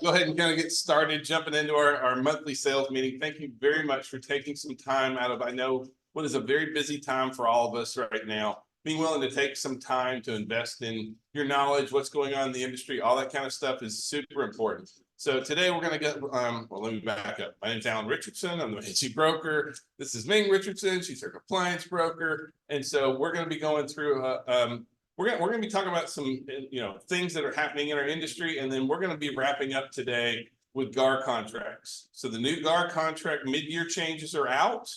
Go ahead and kind of get started, jumping into our monthly sales meeting. Thank you very much for taking some time out of, I know what is a very busy time for all of us right now. Being willing to take some time to invest in your knowledge, what's going on in the industry, all that kind of stuff is super important. So today we're going to get, well, let me back up. My name's Alan Richardson. I'm the agency broker. This is Ming Richardson. She's our compliance broker. And so we're going to be going through we're gonna be talking about some things that are happening in our industry, and then we're gonna be wrapping up today with GAR contracts. So the new GAR contract mid-year changes are out.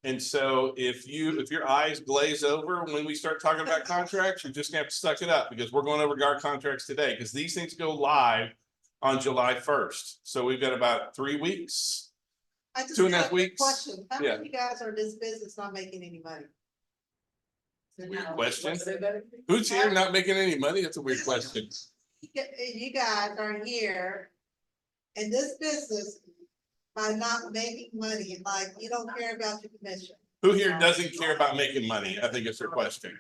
And so if your eyes glaze over when we start talking about contracts, you're just gonna have to suck it up, because we're going over GAR contracts today, because these things go live on July 1st. So we've got about 3 weeks. I just 2.5 have a weeks. question. How many of you guys are in this business not making any money? Weird question. Who's here not making any money? That's a weird question. You guys are here in this business by not making money, like you don't care about your commission. Who here doesn't care about making money? I think it's your question.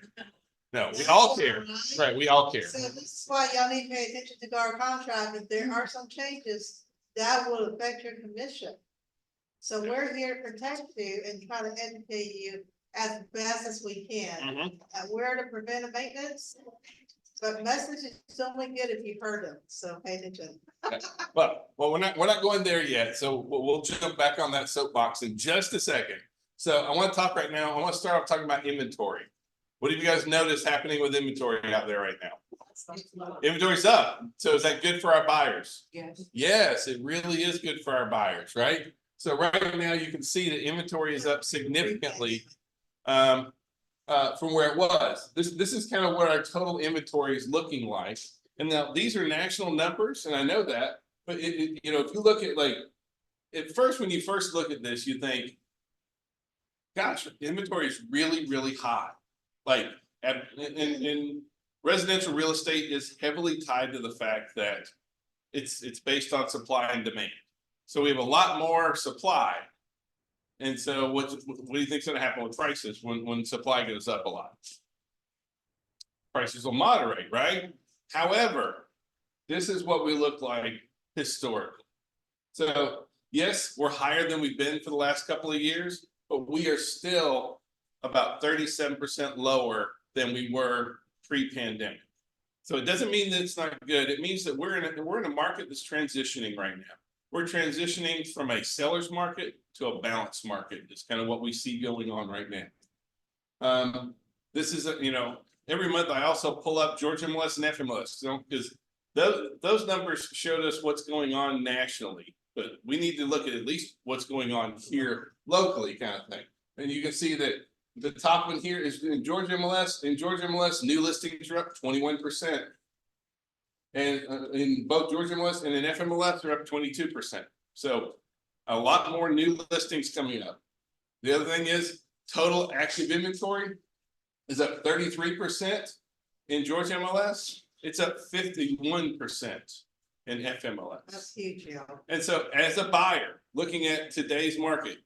No, we all care. Right, we all care. So this is why y'all need to pay attention to our contract. If there are some changes, that will affect your commission. So we're here to protect you and try to educate you as best as we can. We're to preventive maintenance, but messages only good if you've heard them, so pay attention. Well, we're not going there yet, so we'll jump back on that soapbox in just a second. So I want to talk right now. I want to start off talking about inventory. What have you guys noticed happening with inventory out there right now? Inventory's up. So is that good for our buyers? Yes. Yes, it really is good for our buyers, right? So right now you can see that inventory is up significantly from where it was. This is kind of what our total inventory is looking like. And now these are national numbers, and I know that, but if you look at, like, at first, when you first look at this, you think, gosh, inventory is really, really high. Like, in residential real estate is heavily tied to the fact that it's based on supply and demand. So we have a lot more supply. And so what do you think is going to happen with prices when supply goes up a lot? Prices will moderate, right? However, this is what we look like historically. So yes, we're higher than we've been for the last couple of years, but we are still about 37% lower than we were pre-pandemic. So it doesn't mean that it's not good. It means that we're in a market that's transitioning right now. We're transitioning from a seller's market to a balanced market. It's kind of what we see going on right now. This is, every month I also pull up Georgia MLS and FMLS, because those numbers showed us what's going on nationally, but we need to look at least what's going on here locally, kind of thing. And you can see that the top one here is in Georgia MLS. In Georgia MLS, new listings are up 21%. And in both Georgia MLS and in FMLS, they're up 22%. So a lot more new listings coming up. The other thing is total active inventory is up 33% in Georgia MLS. It's up 51% in FMLS. That's huge, yeah. And so as a buyer looking at today's market,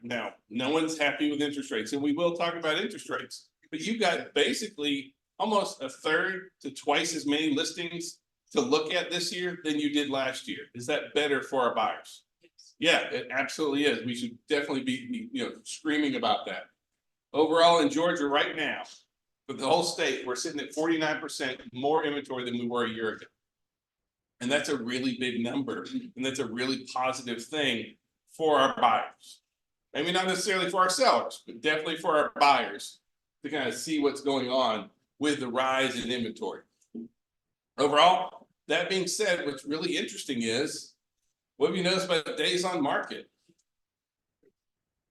now no one's happy with interest rates, and we will talk about interest rates, but you've got basically almost a third to twice as many listings to look at this year than you did last year. Is that better for our buyers? Yeah, it absolutely is. We should definitely be screaming about that. Overall in Georgia right now, for the whole state, we're sitting at 49% more inventory than we were a year ago. And that's a really big number. And that's a really positive thing for our buyers. Maybe not necessarily for our sellers, but definitely for our buyers to kind of see what's going on with the rise in inventory. Overall, that being said, what's really interesting is, what have you noticed about days on market?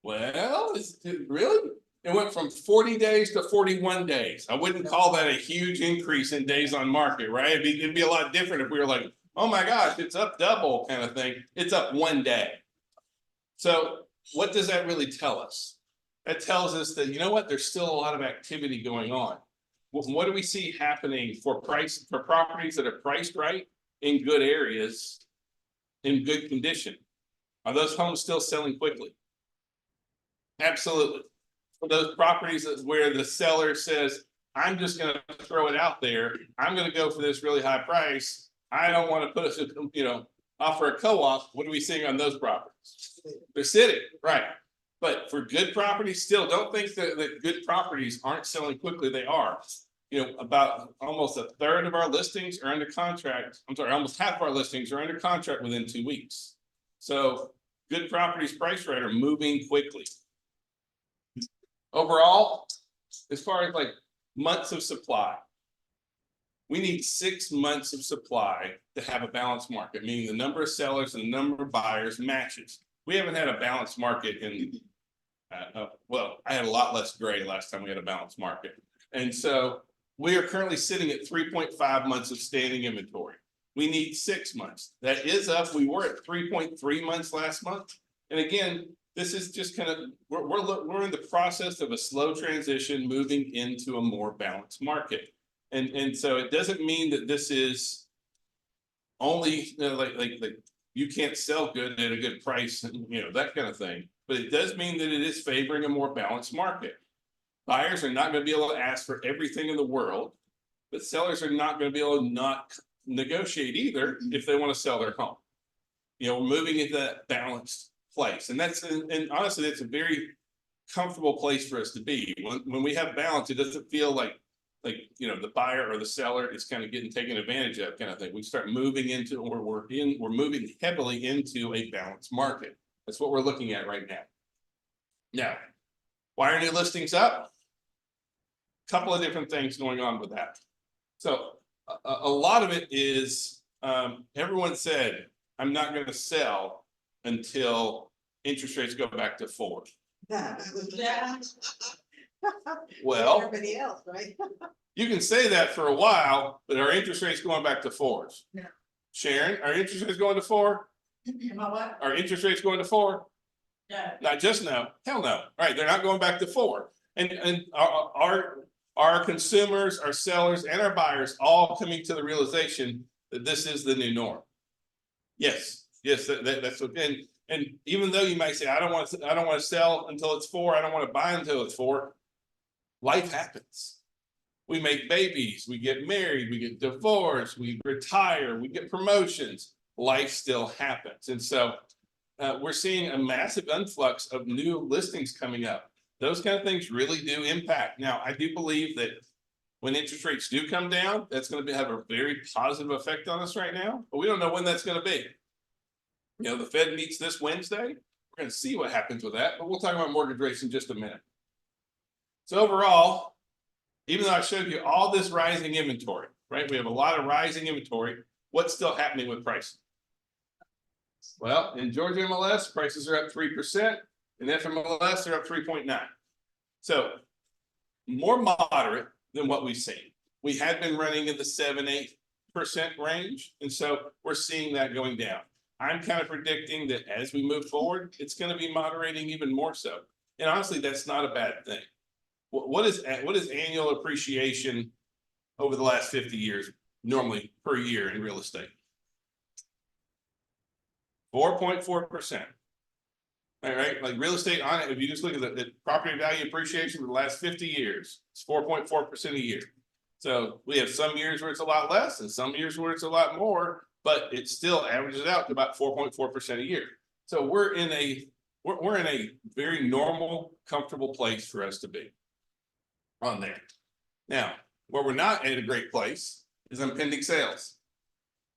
Well, really? It went from 40 days to 41 days. I wouldn't call that a huge increase in days on market, right? It'd be a lot different if we were like, oh my gosh, it's up double kind of thing. It's up 1 day. So what does that really tell us? That tells us that, there's still a lot of activity going on. What do we see happening for properties that are priced right in good areas, in good condition? Are those homes still selling quickly? Absolutely. For those properties where the seller says, I'm just going to throw it out there, I'm going to go for this really high price, I don't want to put offer a co-op, what are we seeing on those properties? They're sitting, right? But for good properties, still don't think that good properties aren't selling quickly. They are. You know, about almost a third of our listings are under contract. I'm sorry, almost half of our listings are under contract within 2 weeks. So good properties price right are moving quickly. Overall, as far as like months of supply, we need 6 months of supply to have a balanced market, meaning the number of sellers and the number of buyers matches. We haven't had a balanced market in, well, I had a lot less gray last time we had a balanced market. And so we are currently sitting at 3.5 months of standing inventory. We need 6 months. That is up. We were at 3.3 months last month. And again, this is just kind of, we're in the process of a slow transition moving into a more balanced market. And so it doesn't mean that this is only, you know, like you can't sell good at a good price and, you know, that kind of thing. But it does mean that it is favoring a more balanced market. Buyers are not going to be able to ask for everything in the world, but sellers are not going to be able to not negotiate either if they want to sell their home. You know, we're moving into that balanced place. And that's, and honestly, it's a very comfortable place for us to be. When we have balance, it doesn't feel like, you know, the buyer or the seller is kind of getting taken advantage of kind of thing. We start moving into, or we're moving heavily into a balanced market. That's what we're looking at right now. Now, why are new listings up? Couple of different things going on with that. So a lot of it is, everyone said, I'm not going to sell until interest rates go back to 4. Well, everybody else, right? You can say that for a while, but our interest rates going back to 4s. Yeah. Sharon, our interest rates going to 4? What? Our interest rates going to 4? Yeah. Not just no, hell no. Right, they're not going back to 4. And our consumers, our sellers, and our buyers all coming to the realization that this is the new norm. Yes, that's what. And even though you might say, I don't want to sell until it's 4, I don't want to buy until it's 4. Life happens. We make babies, we get married, we get divorced, we retire, we get promotions. Life still happens. And so we're seeing a massive influx of new listings coming up. Those kind of things really do impact. Now, I do believe that when interest rates do come down, that's going to have a very positive effect on us right now, but we don't know when that's going to be. You know, the Fed meets this Wednesday. We're going to see what happens with that, but we'll talk about mortgage rates in just a minute. So overall, even though I showed you all this rising inventory, right? We have a lot of rising inventory. What's still happening with pricing? Well, in Georgia MLS, prices are up 3%. In FMLS, they're up 3.9. So more moderate than what we've seen. We had been running in the 7-8% range. And so we're seeing that going down. I'm kind of predicting that as we move forward, it's going to be moderating even more so. And honestly, that's not a bad thing. What is annual appreciation over the last 50 years normally per year in real estate? 4.4%. All right, like real estate on it, if you just look at the property value appreciation for the last 50 years, it's 4.4% a year. So we have some years where it's a lot less and some years where it's a lot more, but it still averages out to about 4.4% a year. So we're in a very normal, comfortable place for us to be on there. Now, where we're not at a great place is on pending sales.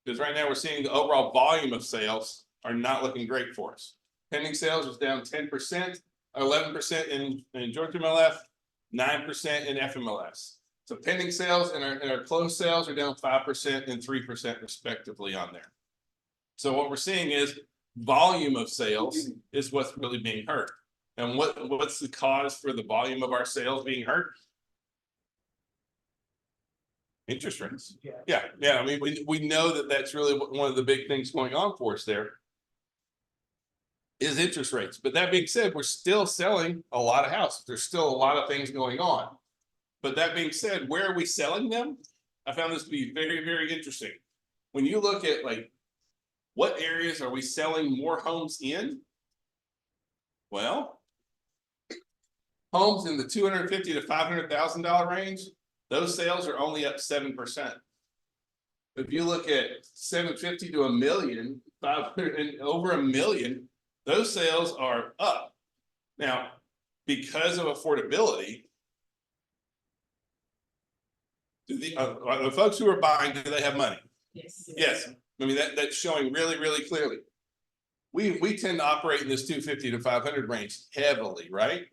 Because right now we're seeing the overall volume of sales are not looking great for us. Pending sales was down 10%, 11% in Georgia MLF, 9% in FMLS. So pending sales and our closed sales are down 5% and 3% respectively on there. So what we're seeing is volume of sales is what's really being hurt. And what's the cause for the volume of our sales being hurt? Interest rates. Yeah. I mean, we know that that's really one of the big things going on for us there is interest rates. But that being said, we're still selling a lot of houses. There's still a lot of things going on. But that being said, where are we selling them? I found this to be very, very interesting. When you look at like, what areas are we selling more homes in? Well, homes in the $250,000 to $500,000 range, those sales are only up 7%. If you look at 750 to 1 million, 500 and over 1 million, those sales are up. Now, because of affordability, the folks who are buying, do they have money? Yes. Yes, I mean, that's showing really, really clearly. We tend to operate in this 250 to 500 range heavily, right?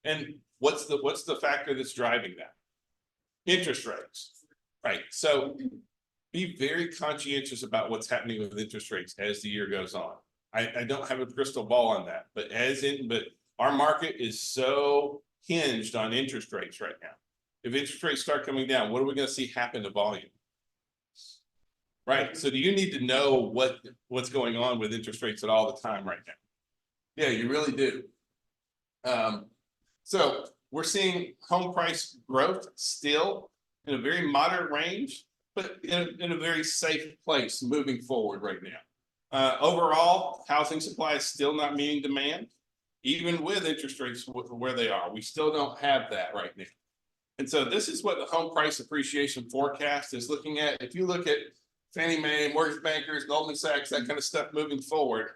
And what's the factor that's driving that? Interest rates, right? So be very conscientious about what's happening with interest rates as the year goes on. I don't have a crystal ball on that, but but our market is so hinged on interest rates right now. If interest rates start coming down, what are we going to see happen to volume? Right, so do you need to know what's going on with interest rates at all the time right now? Yeah, you really do. So we're seeing home price growth still in a very moderate range, but in a very safe place moving forward right now. Overall, housing supply is still not meeting demand, even with interest rates where they are. We still don't have that right now. And so this is what the home price appreciation forecast is looking at. If you look at Fannie Mae, mortgage bankers, Goldman Sachs, that kind of stuff moving forward,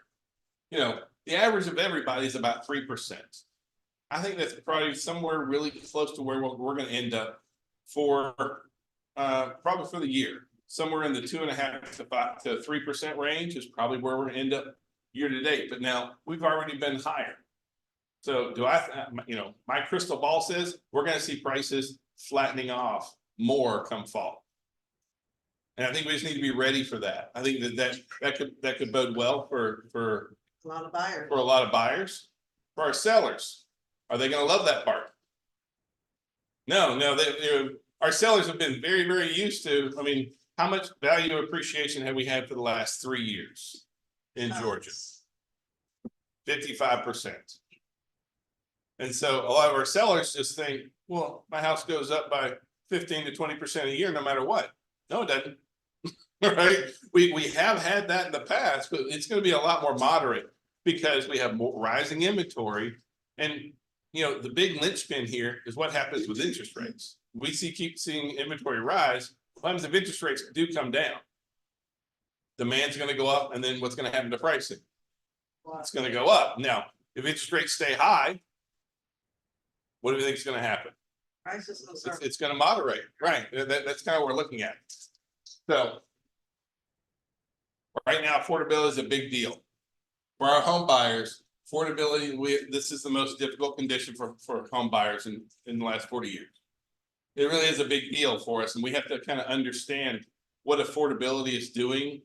you know, the average of everybody is about 3%. I think that's probably somewhere really close to where we're going to end up for probably for the year. Somewhere in the 2.5 to 5 to 3% range is probably where we're going to end up year to date. But now we've already been higher. So do you know, my crystal ball says we're going to see prices flattening off more come fall. And I think we just need to be ready for that. I think that could bode well for A lot of buyers. a lot of buyers. For our sellers, are they going to love that part? No, our sellers have been very, very used to. I mean, how much value appreciation have we had for the last 3 years in Georgia? 55%. And so a lot of our sellers just think, well, my house goes up by 15 to 20% a year, no matter what. No, it doesn't. Right? We have had that in the past, but it's going to be a lot more moderate because we have more rising inventory. And, you know, the big linchpin here is what happens with interest rates. We keep seeing inventory rise. What happens if interest rates do come down? Demand's going to go up, and then what's going to happen to pricing? It's going to go up. Now, if interest rates stay high, what do you think is going to happen? Prices will It's going to moderate, right? That's kind of what we're looking at. So right now, affordability is a big deal for our home buyers. Affordability, this is the most difficult condition for home buyers in the last 40 years. It really is a big deal for us, and we have to kind of understand what affordability is doing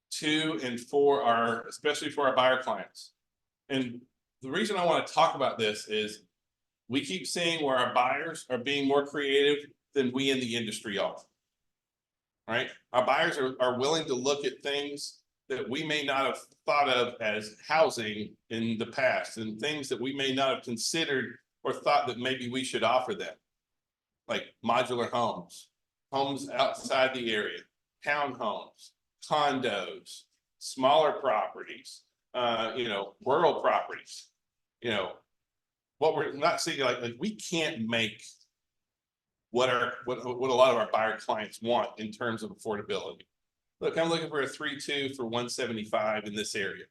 to and for especially for our buyer clients. And the reason I want to talk about this is we keep seeing where our buyers are being more creative than we in the industry are. Right? Our buyers are willing to look at things that we may not have thought of as housing in the past, and things that we may not have considered or thought that maybe we should offer them, like modular homes, homes outside the area, townhomes, condos, smaller properties, you know, rural properties. You know, what we're not seeing, like we can't make what a lot of our buyer clients want in terms of affordability. Look, I'm looking for a 3.2 for 175 in this area.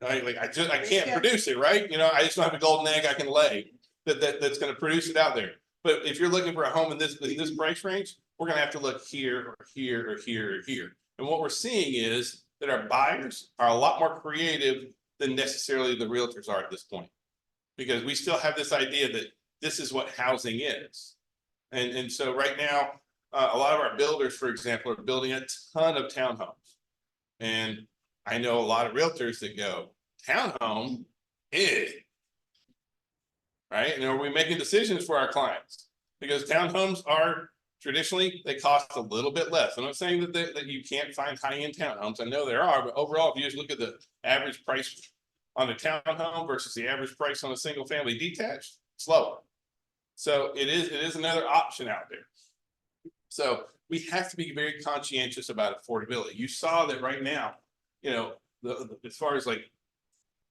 I can't produce it, right? You know, I just don't have a golden egg I can lay that's going to produce it out there. But if you're looking for a home in this price range, we're going to have to look here or here or here or here. And what we're seeing is that our buyers are a lot more creative than necessarily the realtors are at this point, because we still have this idea that this is what housing is. And so right now, a lot of our builders, for example, are building a ton of townhomes. And I know a lot of realtors that go, townhome, right? And are we making decisions for our clients? Because townhomes are traditionally, they cost a little bit less. I'm not saying that you can't find high-end townhomes. I know there are, but overall, if you just look at the average price on a townhome versus the average price on a single family detached, it's lower. So it is another option out there. So we have to be very conscientious about affordability. You saw that right now, you know, as far as like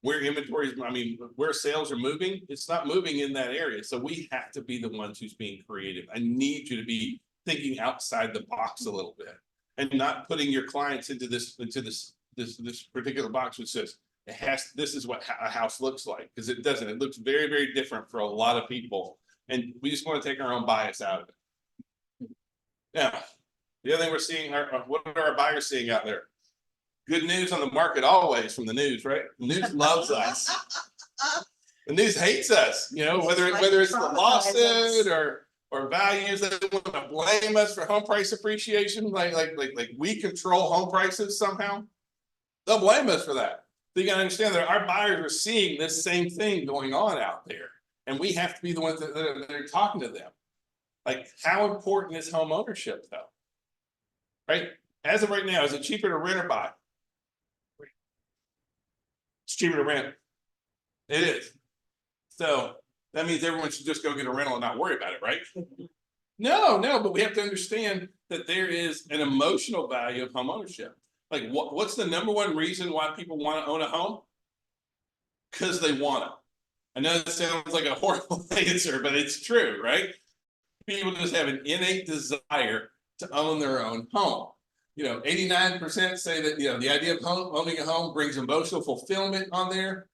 where inventories, I mean, where sales are moving, it's not moving in that area. So we have to be the ones who's being creative. I need you to be thinking outside the box a little bit. And not putting your clients into this particular box which says, this is what a house looks like, because it doesn't. It looks very, very different for a lot of people. And we just want to take our own bias out of it. Now, the other thing we're seeing, what are our buyers seeing out there? Good news on the market always from the news, right? The news loves us. The news hates us, you know, whether it's the lawsuit or values that they want to blame us for home price appreciation, like we control home prices somehow. They'll blame us for that. So you gotta understand that our buyers are seeing this same thing going on out there, and we have to be the ones that are talking to them. Like, how important is home ownership though? Right? As of right now, is it cheaper to rent or buy? It's cheaper to rent. It is. So that means everyone should just go get a rental and not worry about it, right? No, but we have to understand that there is an emotional value of home ownership. Like, what's the number one reason why people want to own a home? Because they want it. I know that sounds like a horrible answer, but it's true, right? People just have an innate desire to own their own home. You know, 89% say that, you know, the idea of owning a home brings emotional fulfillment on there.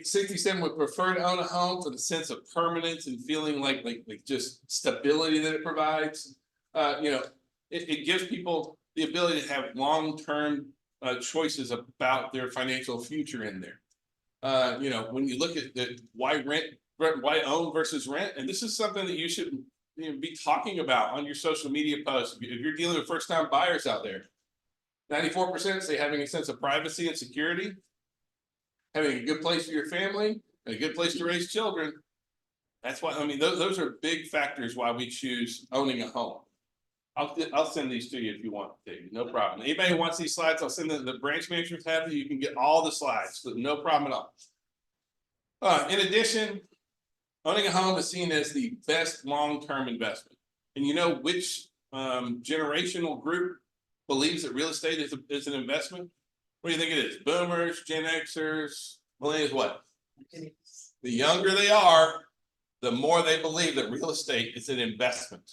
67 would prefer to own a home for the sense of permanence and feeling like just stability that it provides. You know, it gives people the ability to have long-term choices about their financial future in there. You know, when you look at why own versus rent, and this is something that you should be talking about on your social media posts. If you're dealing with first-time buyers out there, 94% say having a sense of privacy and security, having a good place for your family, and a good place to raise children. That's why, I mean, those are big factors why we choose owning a home. I'll send these to you if you want to, no problem. Anybody who wants these slides, I'll send them. The branch managers have them. You can get all the slides, so no problem at all. In addition, owning a home is seen as the best long-term investment. And you know which generational group believes that real estate is an investment? What do you think it is? Boomers, Gen Xers, millennials, what? The younger they are, the more they believe that real estate is an investment.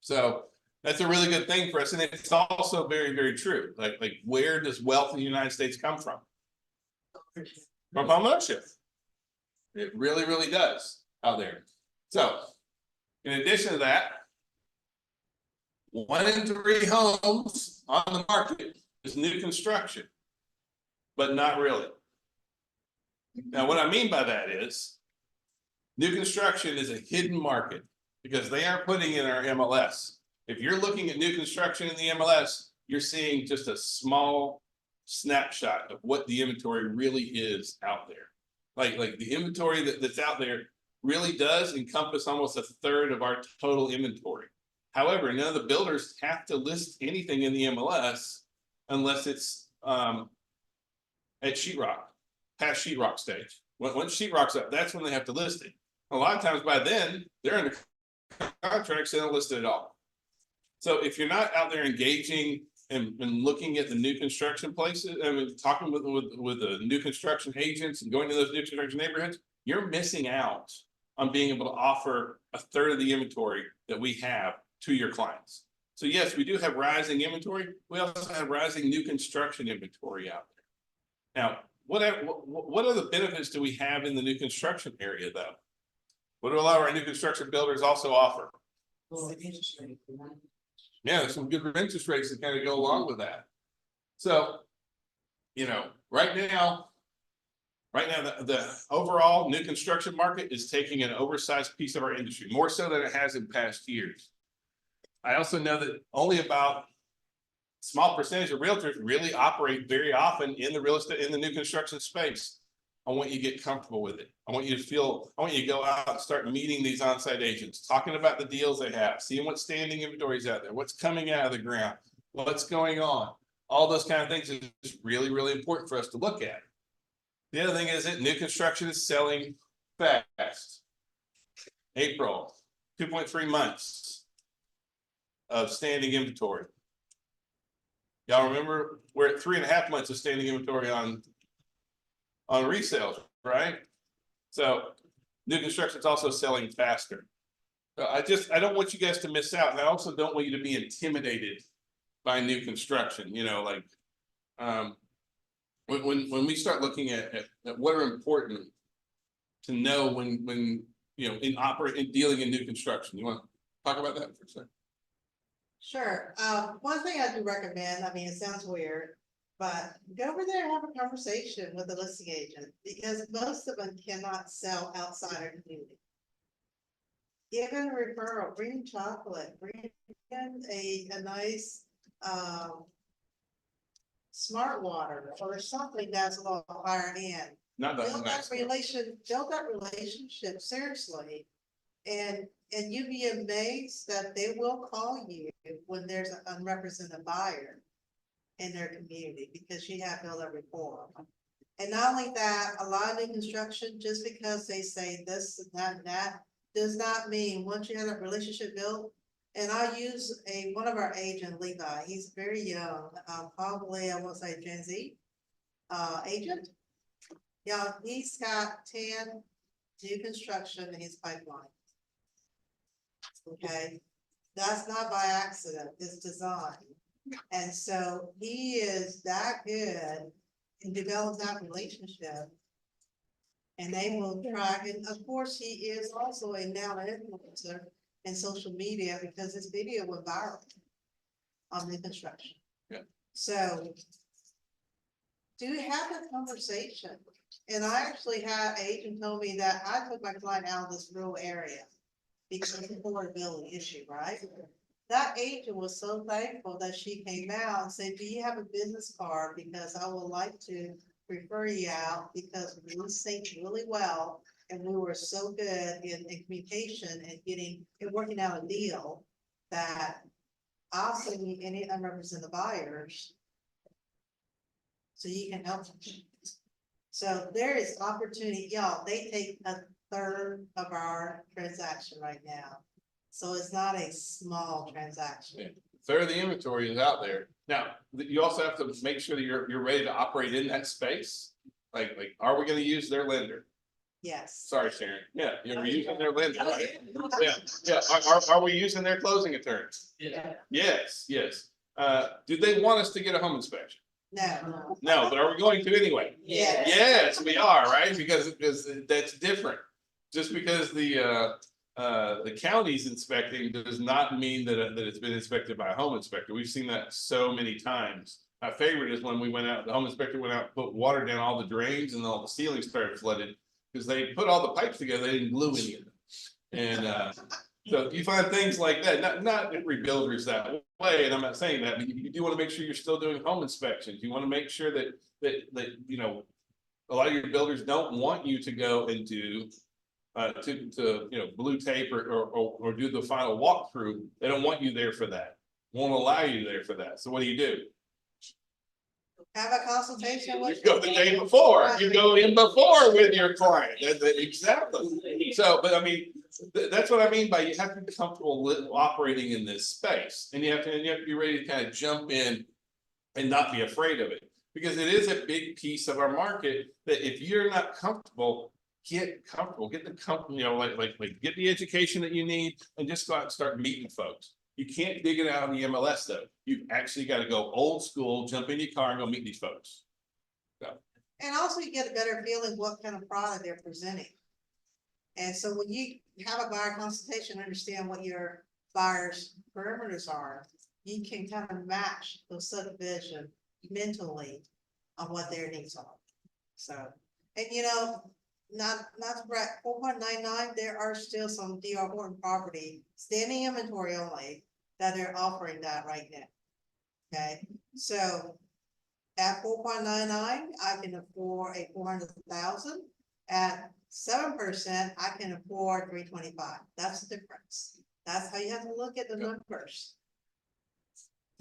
So that's a really good thing for us. And it's also very, very true. Like where does wealth in the United States come from? From home ownership. It really, really does out there. So in addition to that, 1 in 3 homes on the market is new construction, but not really. Now, what I mean by that is new construction is a hidden market because they aren't putting in our MLS. If you're looking at new construction in the MLS, you're seeing just a small snapshot of what the inventory really is out there. Like the inventory that's out there really does encompass almost 1/3 of our total inventory. However, none of the builders have to list anything in the MLS unless it's at sheetrock, past sheetrock stage. Once sheetrock's up, that's when they have to list it. A lot of times by then, they're in the contracts, they don't list it at all. So if you're not out there engaging and looking at the new construction places, I mean, talking with the new construction agents and going to those new construction neighborhoods, you're missing out on being able to offer 1/3 of the inventory that we have to your clients. So yes, we do have rising inventory. We also have rising new construction inventory out there. Now, what other benefits do we have in the new construction area though? What do a lot of our new construction builders also offer? Yeah, there's some good interest rates that kind of go along with that. So, you know, right now, the overall new construction market is taking an oversized piece of our industry, more so than it has in past years. I also know that only about a small percentage of realtors really operate very often in the real estate, in the new construction space. I want you to get comfortable with it. I want you to go out and start meeting these on-site agents, talking about the deals they have, seeing what standing inventory is out there, what's coming out of the ground, what's going on. All those kind of things is really, really important for us to look at. The other thing is that new construction is selling fast. April, 2.3 months of standing inventory. Y'all remember we're at 3.5 months of standing inventory on resales, right? So new construction is also selling faster. I don't want you guys to miss out, and I also don't want you to be intimidated by new construction, you know, like. When we start looking at what are important to know when, you know, in dealing in new construction, you want to talk about that for a second? Sure, one thing I do recommend, I mean, it sounds weird, but go over there and have a conversation with the listing agent, because most of them cannot sell outside our community. Give them a referral, bring chocolate, bring in a nice, smart water or something that's a little higher end. Not that Build nice. build that relationship seriously. And you'd be amazed that they will call you when there's an unrepresented buyer in their community, because you have built a rapport. And not only that, a lot of new construction, just because they say this and that and that, does not mean once you have that relationship built. And I use one of our agent, Levi, he's very young, probably, I won't say Gen Z, agent. Yeah, he's got 10 new construction in his pipeline. Okay, that's not by accident, it's design. And so he is that good in developing that relationship. And they will try, and of course, he is also a now influencer in social media, because his video went viral on the construction. Yeah. So do have a conversation. And I actually had an agent told me that I took my client out of this rural area because of the affordability issue, right? That agent was so thankful that she came out and said, do you have a business card? Because I would like to refer you out, because we synced really well. And we were so good in communication and working out a deal that I'll send you any unrepresented buyers so you can help them. So there is opportunity, y'all, they take a third of our transaction right now. So it's not a small transaction. Yeah. Third of the inventory is out there. Now, you also have to make sure that you're ready to operate in that space. Like, are we gonna use their lender? Yes. Sorry, Sharon. Yeah, you're using their lender, Oh, right? yeah. Yeah. Are we using their closing attorneys? Yeah. Yes. Do they want us to get a home inspection? No. No, but are we going to anyway? Yes. Yes, we are, right? Because that's different. Just because the county's inspecting does not mean that it's been inspected by a home inspector. We've seen that so many times. My favorite is when the home inspector went out and put water down all the drains and all the ceilings started flooded, because they put all the pipes together, they didn't glue any of them. And so you find things like that, not every builder is that way, and I'm not saying that, but you do want to make sure you're still doing home inspections. You want to make sure that you know, a lot of your builders don't want you to go and do to you know, blue tape or do the final walkthrough. They don't want you there for that. Won't allow you there for that. So what do? Have a consultation with. You go the day before. You go in before with your client. Exactly. So, but I mean, that's what I mean by you have to be comfortable operating in this space, and you have to be ready to kind of jump in and not be afraid of it, because it is a big piece of our market that if you're not comfortable, get comfortable, get the company, you know, like get the education that you need, and just go out and start meeting folks. You can't dig it out on the MLS though. You've actually got to go old school, jump in your car and go meet these folks. So. And also you get a better feeling what kind of product they're presenting. And so when you have a buyer consultation, understand what your buyer's parameters are, you can kind of match those subdivision mentally on what their needs are. So, and you know, not to brag, 4.99, there are still some D.R. Horton property, standing inventory only, that they're offering that right now. Okay, so at 4.99, I can afford a 400,000. At 7%, I can afford 325. That's the difference. That's how you have to look at the numbers.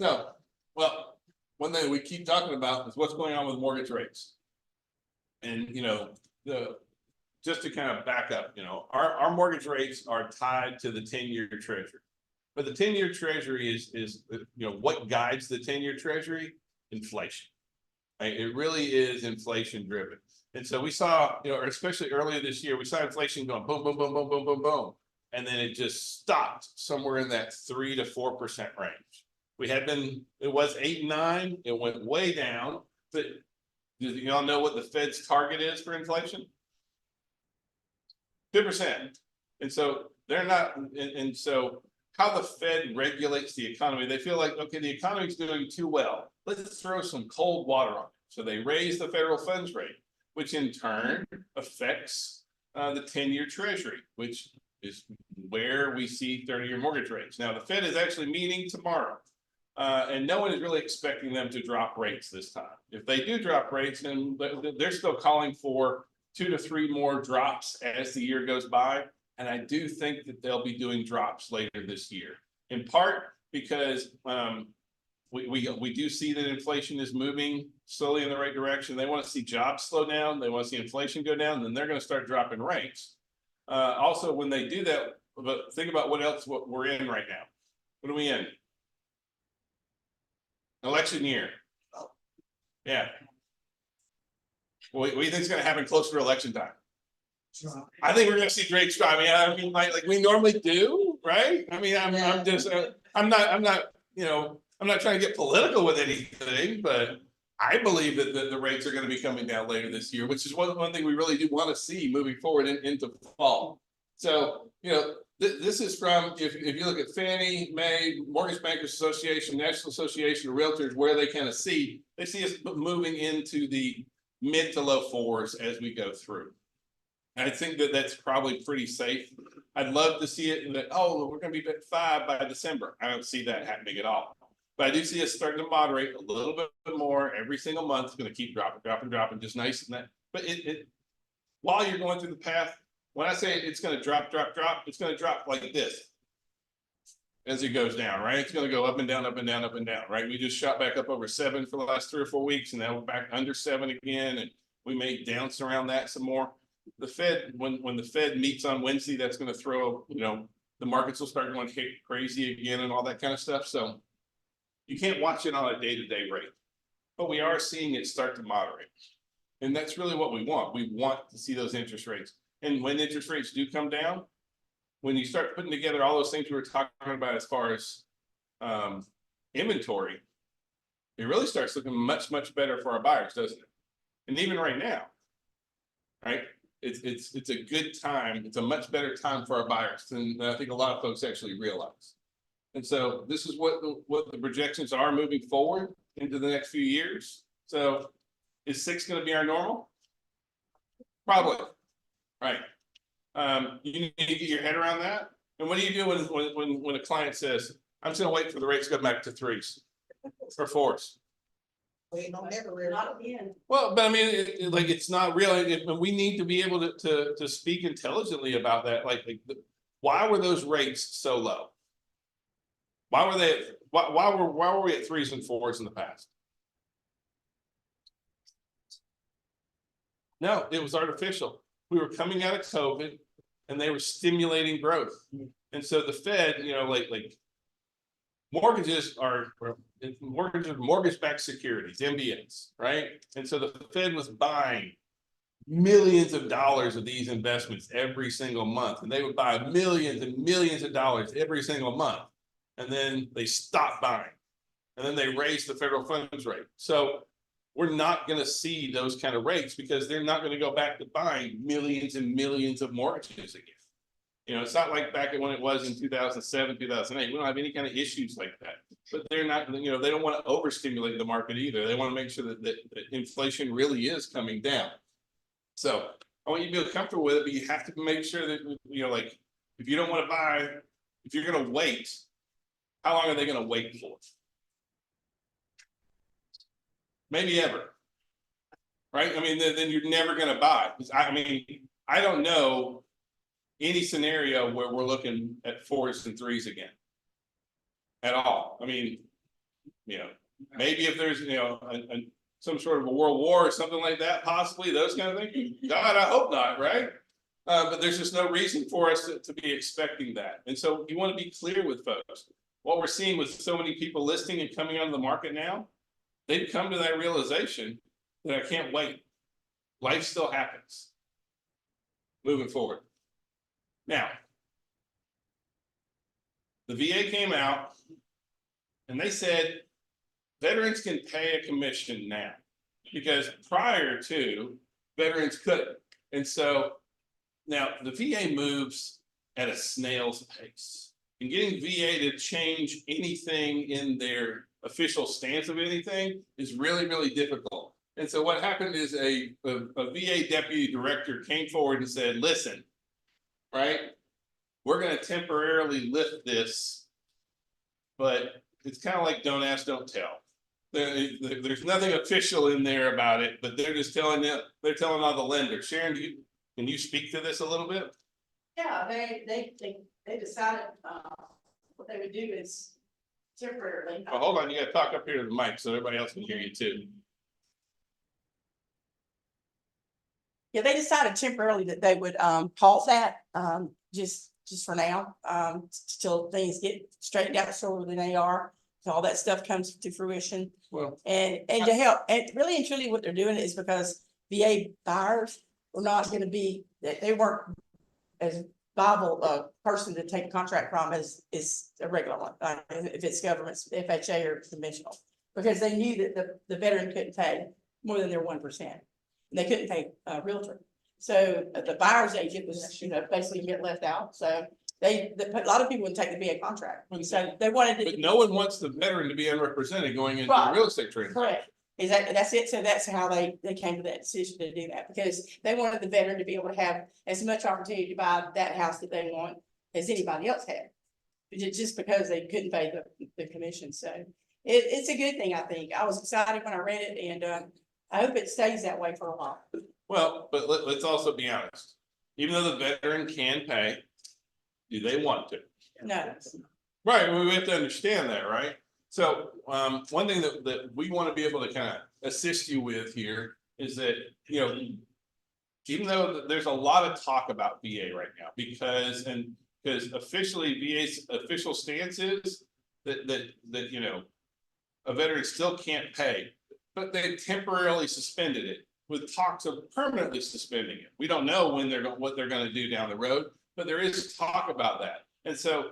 So, well, one thing we keep talking about is what's going on with mortgage rates. And you know, just to kind of back up, you know, our mortgage rates are tied to the 10-year treasury. But the 10-year treasury is you know, what guides the 10-year treasury? Inflation. It really is inflation driven. And so we saw, you know, especially earlier this year, we saw inflation going boom, boom, boom, boom, boom, boom, boom. and then it just stopped somewhere in that 3 to 4% range. We had been, it was 8, 9, it went way down, but do y'all know what the Fed's target is for inflation? 2%. And so they're not, and so how the Fed regulates the economy, they feel like, okay, the economy's doing too well. Let's throw some cold water on it. So they raise the federal funds rate, which in turn affects the 10-year treasury, which is where we see 30-year mortgage rates. Now, the Fed is actually meeting tomorrow. And no one is really expecting them to drop rates this time. If they do drop rates, then they're still calling for 2 to 3 more drops as the year goes by. And I do think that they'll be doing drops later this year, in part because we do see that inflation is moving slowly in the right direction. They want to see jobs slow down. They want to see inflation go down. Then they're going to start dropping rates. Also, when they do that, but think about what we're in right now. What are we in? Election year. Yeah. What do you think is going to happen closer to election time? I think we're going to see rates drop. I mean, like we normally do, right? I mean, I'm just, I'm not, you know, I'm not trying to get political with anything, but I believe that the rates are going to be coming down later this year, which is one thing we really do want to see moving forward into fall. So, you know, this is from, if you look at Fannie Mae, Mortgage Bankers Association, National Association of Realtors, where they kind of see, they see us moving into the mid to low 4s as we go through. I think that that's probably pretty safe. I'd love to see it in that, oh, we're going to be at 5 by December. I don't see that happening at all. But I do see us starting to moderate a little bit more every single month. It's going to keep dropping, just nice and that. But while you're going through the path, when I say it's going to drop, it's going to drop like this as it goes down, right? It's going to go up and down, right? We just shot back up over 7 for the last 3 or 4 weeks, and now we're back under 7 again, and we may bounce around that some more. The Fed, when the Fed meets on Wednesday, that's going to throw, you know, the markets will start going crazy again and all that kind of stuff. So you can't watch it on a day-to-day rate, but we are seeing it start to moderate. And that's really what we want. We want to see those interest rates. And when interest rates do come down, when you start putting together all those things we were talking about as far as inventory, it really starts looking much, much better for our buyers, doesn't it? And even right now, right? It's a good time. It's a much better time for our buyers than I think a lot of folks actually realize. And so this is what the projections are moving forward into the next few years. So is 6 going to be our normal? Probably, right? You need to get your head around that. And what do you do when a client says, "I'm just going to wait for the rates to go back to 3s or 4s"? Waiting on everywhere. Not again. Well, but I mean, it's not really. We need to be able to speak intelligently about that. Why were those rates so low? Why were they? Why were we at 3s and 4s in the past? No, it was artificial. We were coming out of COVID, and they were stimulating growth. And so the Fed, you know, like mortgages are mortgage-backed securities, MBS, right? And so the Fed was buying millions of dollars of these investments every single month, and they would buy millions and millions of dollars every single month. And then they stopped buying, and then they raised the federal funds rate. So we're not going to see those kind of rates because they're not going to go back to buying millions and millions of mortgages again. You know, it's not like back when it was in 2007, 2008. We don't have any kind of issues like that. But they're not, you know, they don't want to overstimulate the market either. They want to make sure that inflation really is coming down. So I want you to feel comfortable with it, but you have to make sure that, you know, like if you don't want to buy, if you're going to wait, how long are they going to wait for? Maybe ever, right? I mean, then you're never going to buy. I mean, I don't know any scenario where we're looking at 4s and 3s again at all. I mean, you know, maybe if there's, you know, some sort of a world war or something like that, possibly those kind of things. God, I hope not, right? But there's just no reason for us to be expecting that. And so you want to be clear with folks. What we're seeing with so many people listing and coming onto the market now, they've come to that realization that I can't wait. Life still happens moving forward. Now, the VA came out and they said veterans can pay a commission now, because prior to, veterans couldn't. And so now the VA moves at a snail's pace, and getting VA to change anything in their official stance of anything is really, really difficult. And so what happened is a VA deputy director came forward and said, listen, right, we're gonna temporarily lift this, but it's kind of like don't ask, don't tell. There's nothing official in there about it, but they're just telling you, they're telling all the lenders. Sharon, can you speak to this a little bit? Yeah, they decided, what they would do is temporarily. Well, hold on, you gotta talk up here to the mic so everybody else can hear you too. Yeah, they decided temporarily that they would, pause that, just for now, till things get straightened out shorter than they are. So all that stuff comes to fruition. Well, And to help, and really and truly what they're doing is because VA buyers were not gonna be, they weren't as viable a person to take a contract from as is a regular one, if it's government, FHA or conventional. Because they knew that the veteran couldn't pay more than their 1%. They couldn't pay a realtor. So the buyer's agent was, basically get left out. So a lot of people would take the VA contract. And so they wanted but to. no one wants the veteran to be unrepresented going into Right. the real estate trade. Correct. That's it. So that's how they came to that decision to do that, because they wanted the veteran to be able to have as much opportunity to buy that house that they want as anybody else had. Just because they couldn't pay the commission. So it's a good thing, I think. I was excited when I read it, and I hope it stays that way for a while. Well, but let's also be honest. Even though the veteran can pay, do they want to? No. Right, we have to understand that, right? So, one thing that we want to be able to kind of assist you with here is that, even though there's a lot of talk about VA right now, because officially VA's official stance is that a veteran still can't pay, but they temporarily suspended it with talks of permanently suspending it. We don't know when what they're going to do down the road, but there is talk about that. And so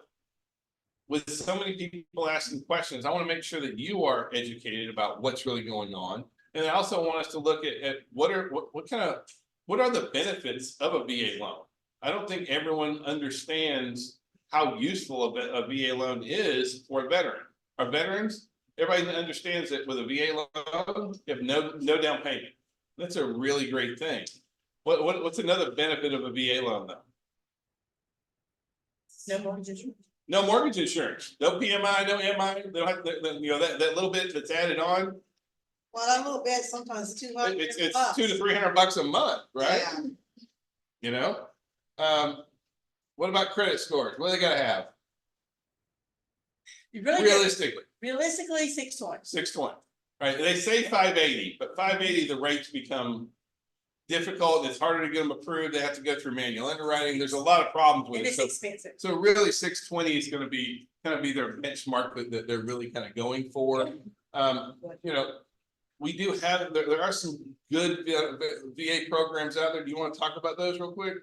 with so many people asking questions, I want to make sure that you are educated about what's really going on. And I also want us to look at what are the benefits of a VA loan. I don't think everyone understands how useful a VA loan is for a veteran. Our veterans, everybody understands that with a VA loan, you have no down payment. That's a really great thing. What's another benefit of a VA loan though? No mortgage insurance. No mortgage insurance, no PMI, no MI, they don't have, that little bit that's added on, Well, that little bit, sometimes $200. it's $200 to $300 a month, right? Yeah. What about credit scores? What do they gotta have? You really realistically 620. 620, right? They say 580, but 580, the rates become difficult. It's harder to get them approved. They have to go through manual underwriting. There's a lot of problems with And it. it's So, expensive. so really 620 is gonna be kind of be their benchmark that they're really kind of going for. We do have, there are some good VA programs out there. Do you want to talk about those real quick?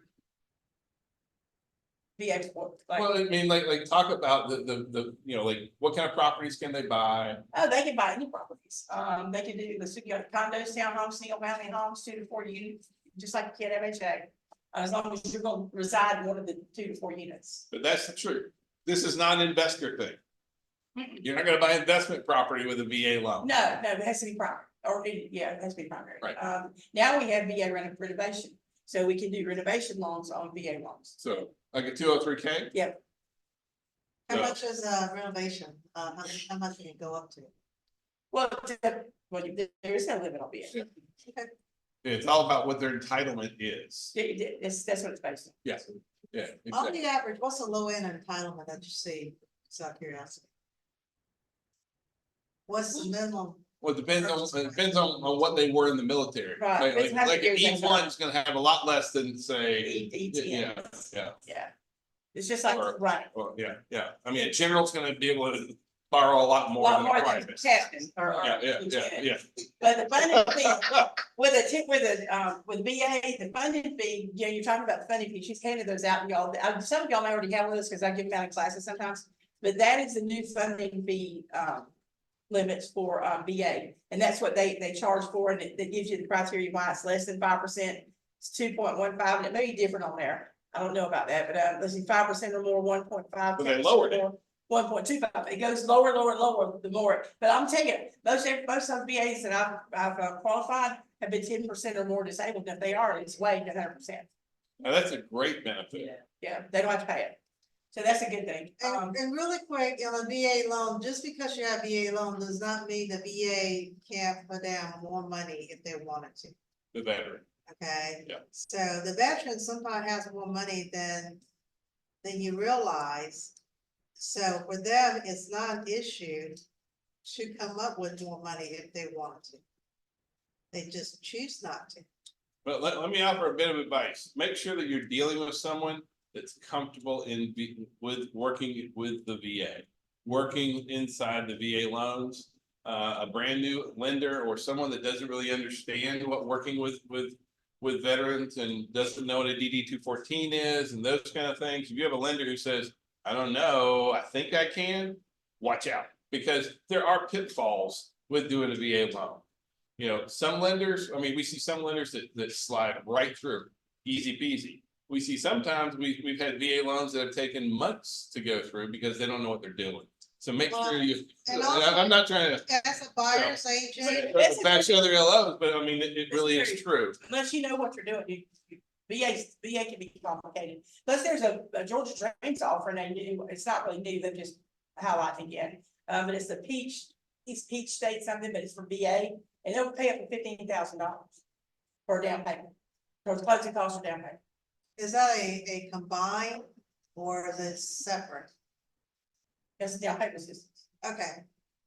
VA support, like, Well, I mean, like talk about the like what kind of properties can they buy? oh, they can buy any properties. They can do condos, townhomes, single family homes, 2 to 4 units, just like you can FHA. As long as you're going to reside in one of the 2 to 4 units. But that's the truth. This is not an investor thing. Mm-mm. You're not gonna buy investment property with a VA loan. No, it has to be primary, it has to be primary. Right. Now we have VA renovation, so we can do renovation loans on VA loans. So like a 203K? How Yeah. much is renovation? How much can it go up to? Well, there is no limit on VA. It's all about what their entitlement is. That's what it's based on. Yes. Yeah. On Exactly. the average, what's the low end entitlement that you see? Just out of curiosity. What's the minimum? Well, it depends on what they were in the military. Right. Like It's how an many years they E1 is gonna have a lot less than say, Yeah. yeah. It's just like, Or- right. Well, yeah. I mean, a general's gonna be able to borrow a lot A more lot than a more than private. captain or. Yeah. But the funding fee, with VA, the funding fee, you're talking about the funding fee, she's handed those out, y'all, some of y'all may already have with us, because I give them out in classes sometimes. but that is the new funding fee, limits for, VA. And that's what they charge for, and it gives you the criteria why it's less than 5%. It's 2.15, and it may be different on there. I don't know about that, but, let's see, 5% or more, 1.5. But they lowered it. 1.25, it goes lower, lower, lower, the more, but I'm telling you, most of the VAs that I've qualified have been 10% or more disabled, and if they are, it's way to 100%. Now, that's a great benefit. Yeah, they don't have to pay it, so that's a good thing. And really quick, on a VA loan, just because you have VA loan does not mean the VA can't put down more money if they wanted to, The veteran. okay? Yeah. So the veteran sometimes has more money than you realize. So for them, it's not an issue to come up with more money if they want to. They just choose not to. But let me offer a bit of advice. Make sure that you're dealing with someone that's comfortable with working with the VA. Working inside the VA loans, a brand new lender or someone that doesn't really understand what working with veterans and doesn't know what a DD 214 is and those kind of things. If you have a lender who says, I don't know, I think I can, watch out, because there are pitfalls with doing a VA loan. You know, some lenders, I mean, we see some lenders that slide right through, easy peasy. We see sometimes we've had VA loans that have taken months to go through because they don't know what they're doing. So make sure you, And also- I'm not trying to As a buyer's agent, bash other LOs, but I mean, it really is true. Unless you know what you're doing, VA can be complicated. Plus, there's a Georgia Drains offer, and they do, it's not really new, they're just highlighting again. But it's it's Peach State something, but it's for VA, and they'll pay up to $15,000 for a down payment. For the closing costs or down payment. is that a combined or is it separate? That's the down payment system. Okay,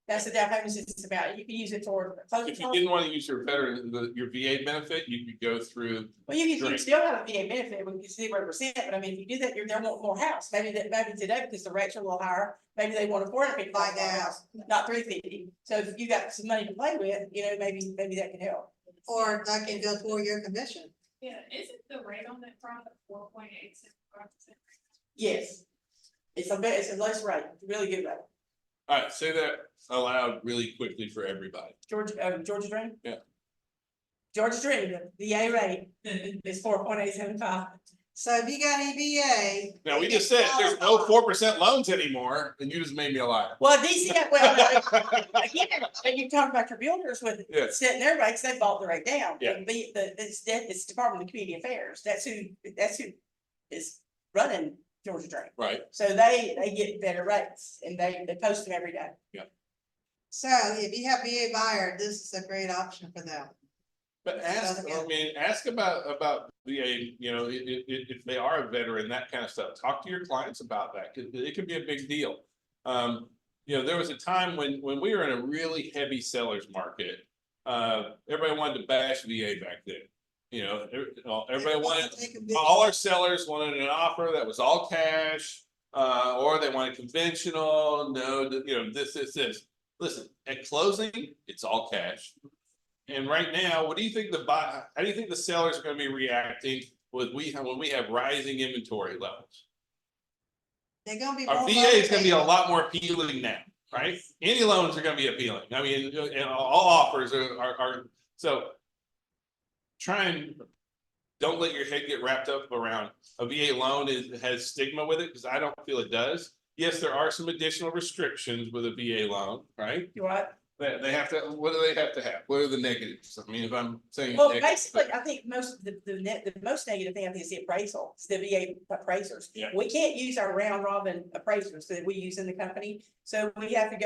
That's the down payment system about, you can use it toward closing If you costs. didn't want to use your veteran, your VA benefit, you could go through. Well, you Drain. still have a VA benefit with 0%, but I mean, if you do that, they'll want more house. Maybe today, because the rates are a little higher, maybe they want a $450 Buy down. house, not $350. So if you got some money to play with, maybe that can help. or that can go toward your commission. Yeah, isn't the rate on that product 4.875%? Yes. It's a less rate, it's a really good rate. All right, say that aloud really quickly for everybody. Georgia Dream? Yeah. Georgia Dream, the VA rate is 4.875. So if you got any VA. Now, we just said there's no 4% loans anymore, and you just made me a liar. Well, DC, again, and you talk about your builders with Yeah. setting their rates, they bought the rate down. Yeah. It's Department of Community Affairs, that's who is running Georgia Dream. Right, So they get better rates and they post them every day. So if you have VA buyer, this is a great option for them. but ask about VA, if they are a veteran, that kind of stuff. Talk to your clients about that, because it could be a big deal. There was a time when we were in a really heavy seller's market. Everybody wanted to bash VA back then. Everybody wanted, all our sellers wanted an offer that was all cash, or they wanted conventional, this. Listen, at closing, it's all cash. And right now, what do you think how do you think the sellers are gonna be reacting when we have rising inventory levels? They're gonna be. Our more VA is gonna be a motivated. lot more appealing now, right? Any loans are gonna be appealing. I mean, and all offers are, so. Don't let your head get wrapped up around a VA loan has stigma with it, because I don't feel it does. Yes, there are some additional restrictions with a VA loan, right? You what? They have to, what do they have to have? What are the negatives? I mean, if I'm saying. Well, negative, basically, I think the most negative thing I think is the appraisal, it's the VA appraisers. Yeah. We can't use our round robin appraisers that we use in the company, so we have to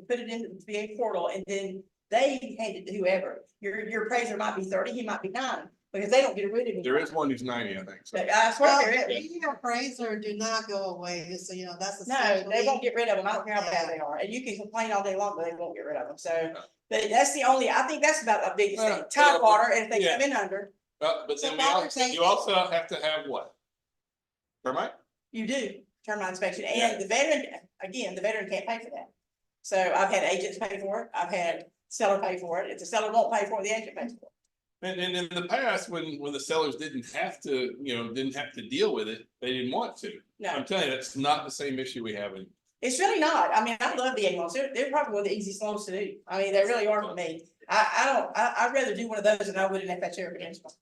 put it into the VA portal, and then they hand it to whoever. Your appraiser might be 30, he might be 9, because they don't get rid of it. There is one who's 90, I think. So. I swear Well, there is. VA appraiser do not go away, just so you know, that's. No, they essentially- won't get rid of them. I don't care how bad they are. And you can complain all day long, but they won't get rid of them. So, but that's I think that's about the biggest thing. Tide water, and if they come in under, But So then Robert saying- you also have to have what? Termite? you do termite inspection. And the veteran can't pay for that. So I've had agents pay for it. I've had seller pay for it. If the seller won't pay for it, the agent pays for it. And in the past, when the sellers didn't have to deal with it, they didn't want to. No, I'm telling you, that's not the same issue we have It's really not. I mean, I love VA loans. They're probably one of the easiest loans to do. I mean, they really are for me. I'd rather do one of those than I would an FHA or finance loan.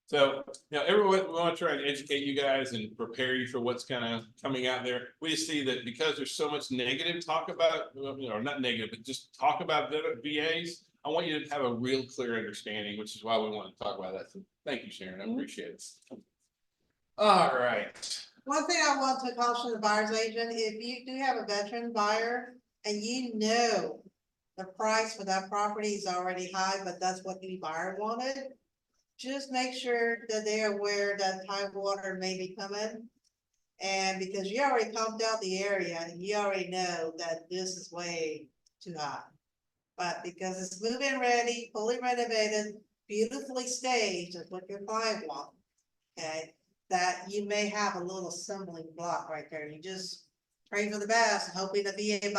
So, everyone, we want to try and educate you guys and prepare you for what's kind of coming out there. We just see that because there's so much negative talk about, not negative, but just talk about VAs. I want you to have a real clear understanding, which is why we want to talk about that. So thank you, Sharon. I appreciate it. All right. One thing I want to caution the buyer's agent, if you do have a veteran buyer and you know the price for that property is already high, but that's what the buyer wanted, just make sure that they're aware that Tidewater may be coming. And because you already pumped out the area and you already know that this is way too high. But because it's move-in ready, fully renovated, beautifully staged, is what your client wants. Okay, that you may have a little stumbling block right there. You just pray for the best, hoping the VA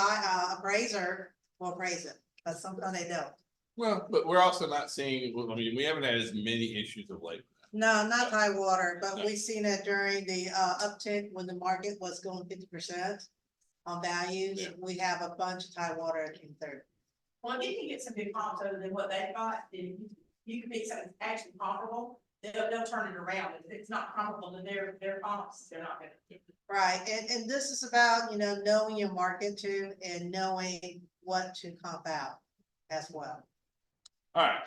appraiser will appraise it, but sometimes they don't. Well, but we're also not seeing, I mean, we haven't had as many issues of late. No, not Tidewater, but we've seen it during the uptick when the market was going 50% on values. Yeah. We have a bunch of Tidewater at 230. Well, if you can get some good comps other than what they've got, then you can pick something that's actually comparable. They'll turn it around. If it's not comparable to their comps, they're not gonna. Right, and this is about, knowing your market too and knowing what to comp out as well. All right.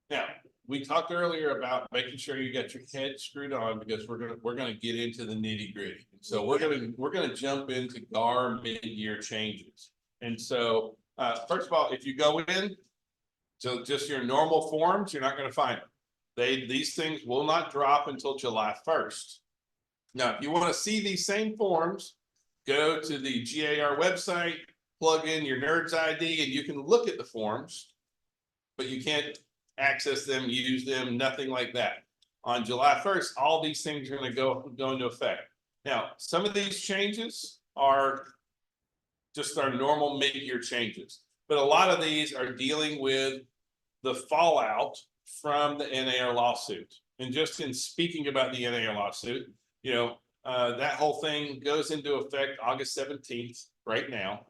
Now, we talked earlier about making sure you got your head screwed on because we're gonna get into the nitty gritty. So we're gonna jump into GAR mid-year changes. And so, first of all, if you go in, so just your normal forms, you're not gonna find them. These things will not drop until July 1st. Now, if you want to see these same forms, go to the GAR website, plug in your NERDS ID, and you can look at the forms, but you can't access them, use them, nothing like that. On July 1st, all these things are going to go into effect. Now, some of these changes are just our normal mid-year changes, but a lot of these are dealing with the fallout from the NAR lawsuit. And just in speaking about the NAR lawsuit, that whole thing goes into effect August 17th right now.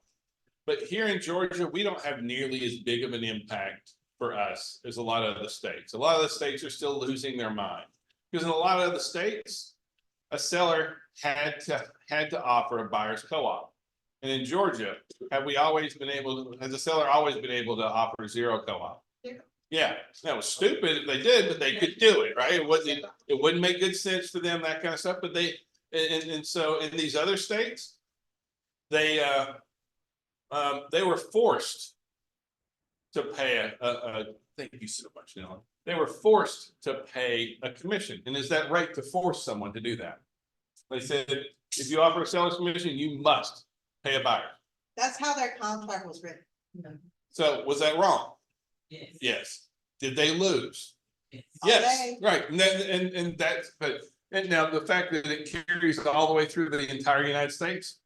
But here in Georgia, we don't have nearly as big of an impact for us as a lot of the states. A lot of the states are still losing their mind because in a lot of the states, a seller had to offer a buyer's co-op. And in Georgia, has a seller always been able to offer zero co-op? Yeah, that was stupid if they did, but they could do it, right? It wouldn't make good sense for them, that kind of stuff, but and so in these other states, they were forced to pay thank you so much, Dylan. They were forced to pay a commission. And is that right to force someone to do that? They said, if you offer a seller's commission, you must pay a buyer. That's how their contract was written. So was that wrong? Yes. Yes. Did they lose? Yes. Yes, right. And now the fact that it carries all the way through the entire United States,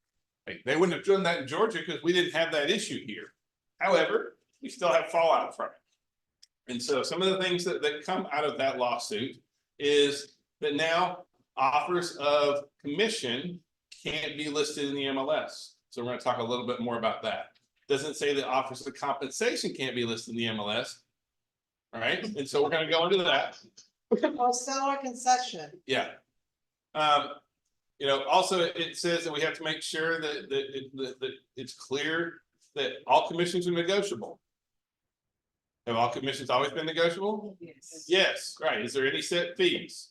they wouldn't have done that in Georgia because we didn't have that issue here. However, we still have fallout from it. And so some of the things that come out of that lawsuit is that now offers of commission can't be listed in the MLS. So we're going to talk a little bit more about that. Doesn't say that offers of compensation can't be listed in the MLS. All right, and so we're going to go into that. Or seller concession. Yeah. Also it says that we have to make sure that it's clear that all commissions are negotiable. Have all commissions always been negotiable? Yes. Yes, right. Is there any set fees?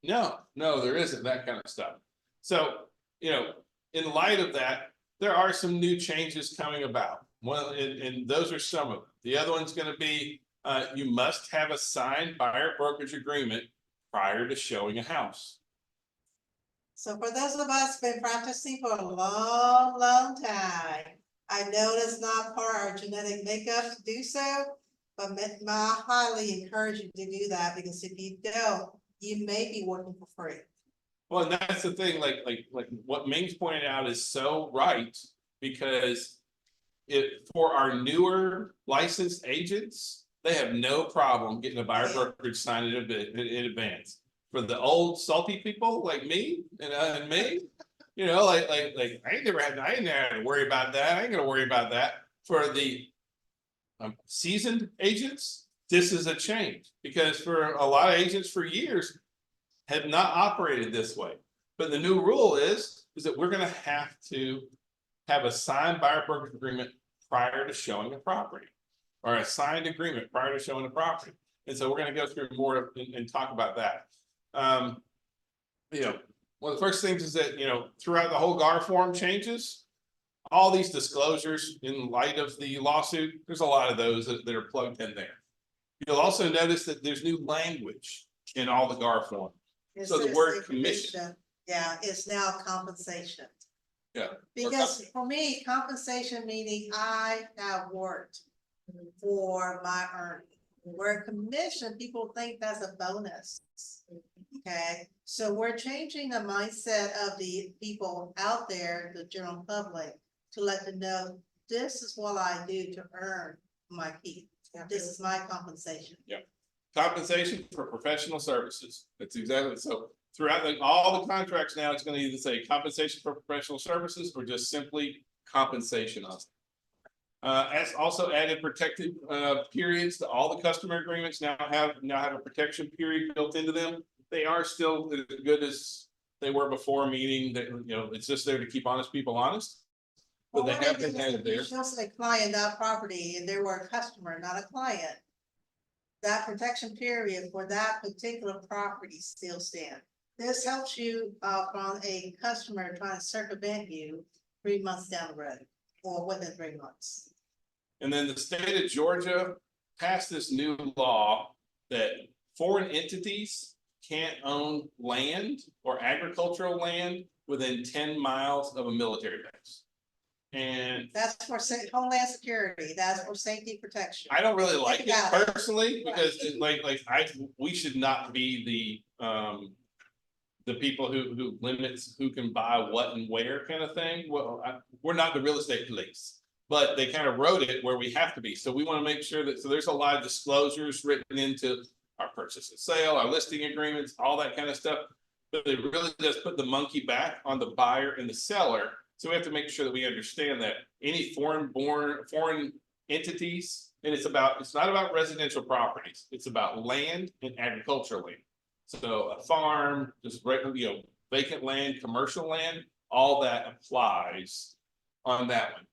No, there isn't, that kind of stuff. So, in light of that, there are some new changes coming about. Well, and those are some of them. The other one's going to be, you must have a signed buyer brokerage agreement prior to showing a house. So for those of us been practicing for a long, long time, I know that's not part of our genetic makeup to do so, but I highly encourage you to do that because if you don't, you may be working for free. Well, and that's the thing, like what Ming's pointed out is so right, because for our newer licensed agents, they have no problem getting a buyer brokerage signed in advance. For the old salty people like me and me, you know, I ain't never had to worry about that. I ain't gonna worry about that. For the seasoned agents, this is a change, because for a lot of agents for years have not operated this way. But the new rule is that we're gonna have to have a signed buyer brokerage agreement prior to showing a property. Or a signed agreement prior to showing the property. And so we're gonna go through more and talk about that. You know, one of the first things is that, you know, throughout the whole GAR form changes, all these disclosures in light of the lawsuit, there's a lot of those that are plugged in there. You'll also notice that there's new language in all the GAR form. It So the says word the commission. Yeah, it's now compensation. Yeah. Because for me, compensation meaning I have worked for my earning. Where commission, people think that's a bonus. Okay, so we're changing the mindset of the people out there, the general public, to let them know, this is what I do to earn my keep. This is my compensation. Compensation for professional services. That's exactly, so throughout all the contracts now, it's gonna either say compensation for professional services or just simply compensation on it. As also added protected periods to all the customer agreements now have a protection period built into them. They are still as good as they were before, meaning that, you know, it's just there to keep honest people honest. But they have been added there. Just a client, that property, and they were a customer, not a client. That protection period for that particular property still stand. This helps you from a customer trying to circumvent you 3 months down the road or within 3 months. And then the state of Georgia passed this new law that foreign entities can't own land or agricultural land within 10 miles of a military base. And That's for homeland security, that's for safety protection. I don't really like Think it about it. personally, because we should not be the people who limits who can buy what and where kind of thing. Well, we're not the real estate police, but they kind of wrote it where we have to be. So we want to make sure that, so there's a lot of disclosures written into our purchase and sale, our listing agreements, all that kind of stuff. But it really does put the monkey back on the buyer and the seller. So we have to make sure that we understand that any foreign entities, and it's not about residential properties, it's about land and agricultural land. So a farm, just regular, you know, vacant land, commercial land, all that applies on that one.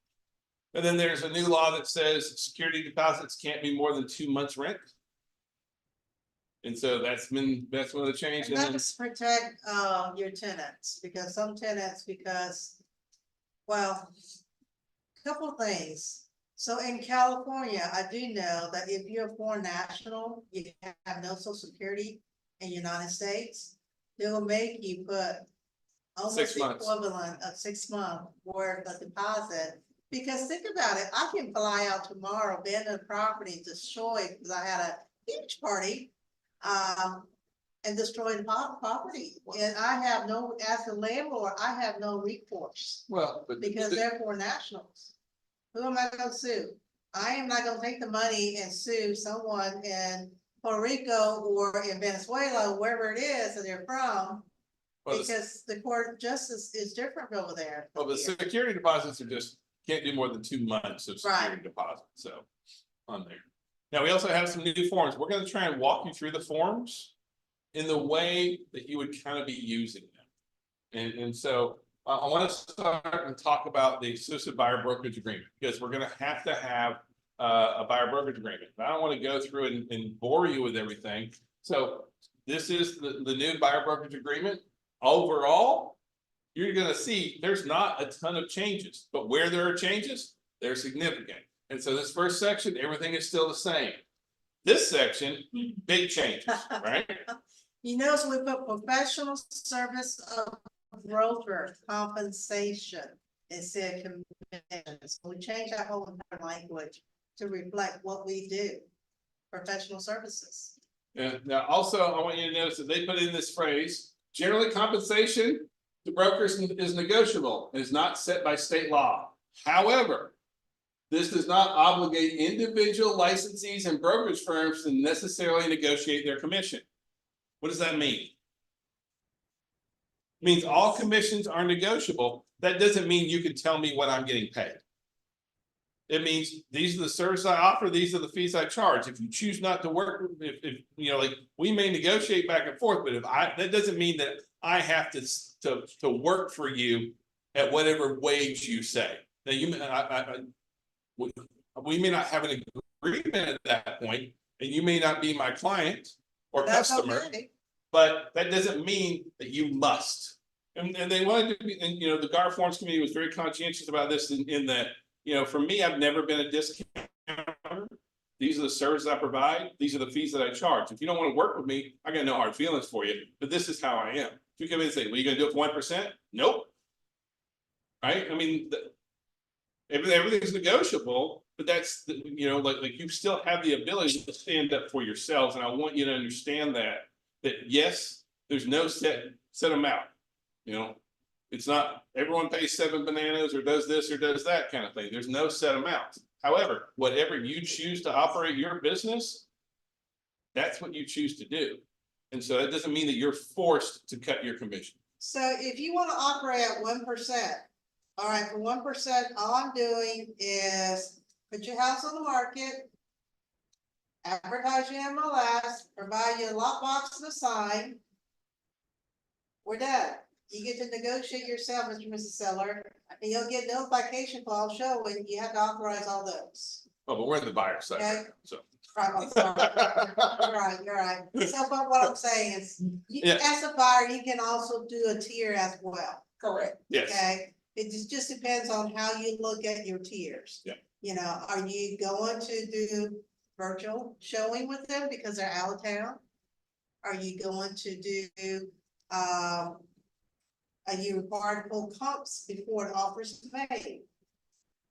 And then there's a new law that says security deposits can't be more than 2 months rent. And so that's one of the changes. And that's to protect your tenants, because some tenants, well, couple things. So in California, I do know that if you're a foreign national, you have no social security in the United States, they will make you put almost 6 the months. equivalent of 6 months worth of deposit. Because think about it, I can fly out tomorrow, abandon the property, destroy it, because I had a huge party. And destroy the property, and I have no, as a landlord, I have no recourse, Well, but because they're foreign nationals. Who am I gonna sue? I am not gonna take the money and sue someone in Puerto Rico or in Venezuela, wherever it is that they're from. Because the court of justice is different over there. Well, the security deposits are just, can't do more than 2 months of security Right. deposit, so on there. Now, we also have some new forms. We're gonna try and walk you through the forms in the way that you would kind of be using them. And so I want to start and talk about the exclusive buyer brokerage agreement, because we're gonna have to have a buyer brokerage agreement. I don't want to go through and bore you with everything. So this is the new buyer brokerage agreement. Overall, you're gonna see there's not a ton of changes, but where there are changes, they're significant. And so this first section, everything is still the same. This section, big changes, right? You notice we put professional service of broker compensation instead of commissions. We changed our whole entire language to reflect what we do, professional services. And now also, I want you to notice that they put in this phrase, generally compensation to brokers is negotiable, and is not set by state law. However, this does not obligate individual licensees and brokerage firms to necessarily negotiate their commission. What does that mean? means all commissions are negotiable. That doesn't mean you can tell me what I'm getting paid. It means these are the services I offer, these are the fees I charge. If you choose not to work, if, you know, like, we may negotiate back and forth, but that doesn't mean that I have to work for you at whatever wage you say. Now, we may not have an agreement at that point, and you may not be my client or That's customer, okay. but that doesn't mean that you must. And they wanted to be, and, you know, the GAR Forms Committee was very conscientious about this in that, you know, for me, I've never been a discounter. These are the services I provide. These are the fees that I charge. If you don't want to work with me, I got no hard feelings for you, but this is how I am. If you come in and say, well, you gonna do it for 1%? Nope. Right? I mean, everything's negotiable, but that's, you know, like you still have the ability to stand up for yourselves. And I want you to understand that yes, there's no set amount, you know. It's not everyone pays 7 bananas or does this or does that kind of thing. There's no set amount. However, whatever you choose to operate your business, that's what you choose to do. And so that doesn't mean that you're forced to cut your commission. So if you wanna operate at 1%, all right, for 1%, all I'm doing is put your house on the market, advertise your MLS, provide you a lockbox and a sign. We're done. You get to negotiate yourself, Mr. and Mrs. Seller, and you'll get notification call showing you have to authorize all those. Oh, but we're in the buyer side right Okay. now, so. Right, I'm sorry. You're right. So, but what I'm saying is, Yeah. as a buyer, you can also do a tier as well. Correct. Yes, Okay, it just depends on how you look at your tiers. Yeah. You know, are you going to do virtual showing with them because they're out of town? Are you going to do, are you required to pull comps before an offer is made?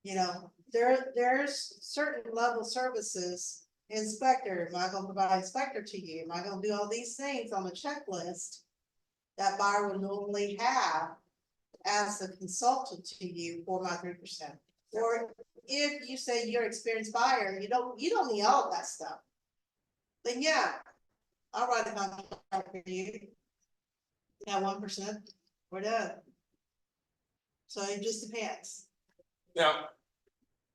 You know, there's certain level services. Inspector, am I gonna provide inspector to you? Am I gonna do all these things on the checklist that buyer would normally have as a consultant to you for my 3%? Or if you say you're an experienced buyer, you don't need all of that stuff. Then yeah, I'll write a contract for you. Yeah, 1%, we're done. So it just depends. now,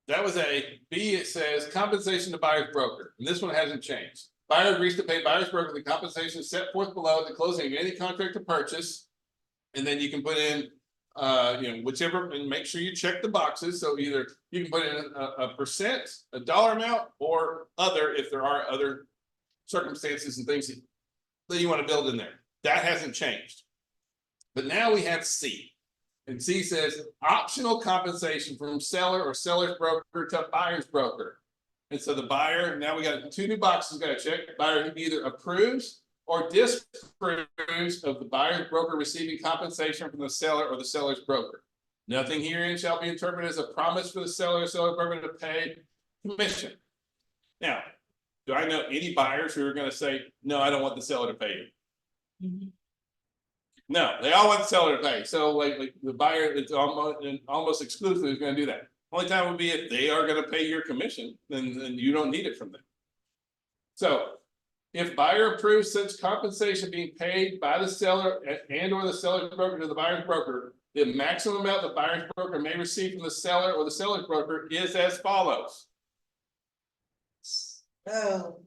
that was A. B, it says compensation to buyer's broker, and this one hasn't changed. Buyer agrees to pay buyer's broker the compensation set forth below at the closing of any contract to purchase. And then you can put in, you know, whichever, and make sure you check the boxes, so either you can put in a percent, a dollar amount, or other, if there are other circumstances and things that you want to build in there. That hasn't changed. But now we have C. And C says optional compensation from seller or seller's broker to buyer's broker. And so the buyer, now we got 2 new boxes, got to check. Buyer either approves or disapproves of the buyer's broker receiving compensation from the seller or the seller's broker. Nothing herein shall be interpreted as a promise for the seller or seller's broker to pay commission. Now, do I know any buyers who are going to say, no, I don't want the seller to pay you? Mhm. No, they all want the seller to pay. So like the buyer, it's almost exclusively is going to do that. Only time would be if they are going to pay your commission, then you don't need it from them. So if buyer approves such compensation being paid by the seller and or the seller's broker to the buyer's broker, the maximum amount the buyer's broker may receive from the seller or the seller's broker is as follows. So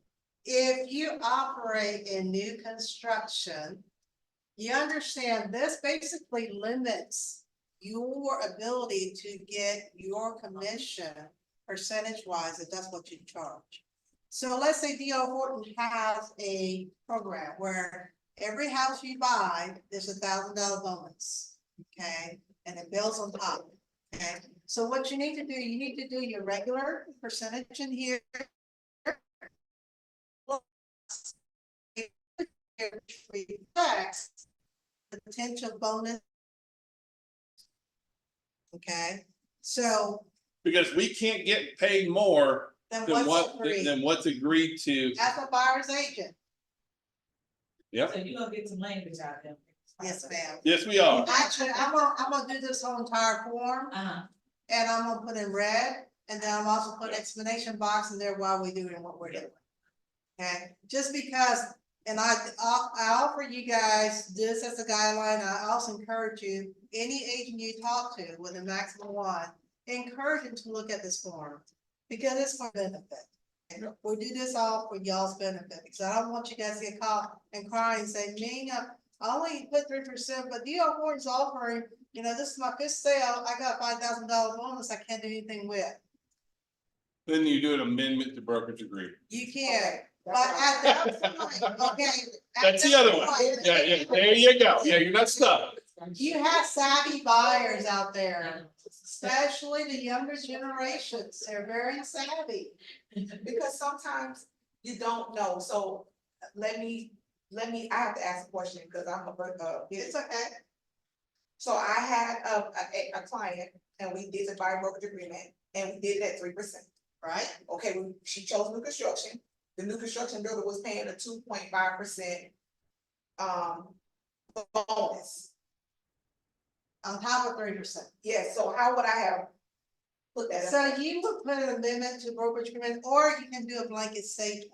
if you operate in new construction, you understand this basically limits your ability to get your commission percentage wise, if that's what you charge. So let's say D.R. Horton has a program where every house you buy, there's $1,000 bonus, okay? And it builds on top, okay? So what you need to do, you need to do your regular percentage in here. Reflects the potential bonus. Okay, so Because we can't get paid more then than what's agreed than what's agreed to. as a buyer's agent? Yep. So you gonna get some language out there. Yes, ma'am. Yes, we are. Actually, I'm gonna do this whole entire form and I'm gonna put in red, and then I'm also put explanation box in there while we do it and what we're doing. Okay, just because And I offer you guys this as a guideline. I also encourage you, any agent you talk to with a maximum one, encourage them to look at this form. Because it's for benefit. And we do this all for y'all's benefit, because I don't want you guys to get caught and cry and say, me, I only put 3%, but D.R. Horton's offering, this is my fifth sale, I got $5,000 bonus I can't do anything with. Then you do an amendment to brokerage agreement. You can, but at that point, okay. at That's the that other one. point, Yeah, there you go. Yeah, you're not stuck. You have savvy buyers out there, especially the younger generations, they're very savvy. Because sometimes you don't know, so let me, I have to ask a question, because I'm It's okay. so I had a client, and we did the buyer brokerage agreement, and we did it at 3%. Right? Okay, she chose new construction, the new construction builder was paying a 2.5% bonus. On top of 3%. Yes, so how would I have put that? So you would put an amendment to brokerage agreement, or you can do a blanket statement,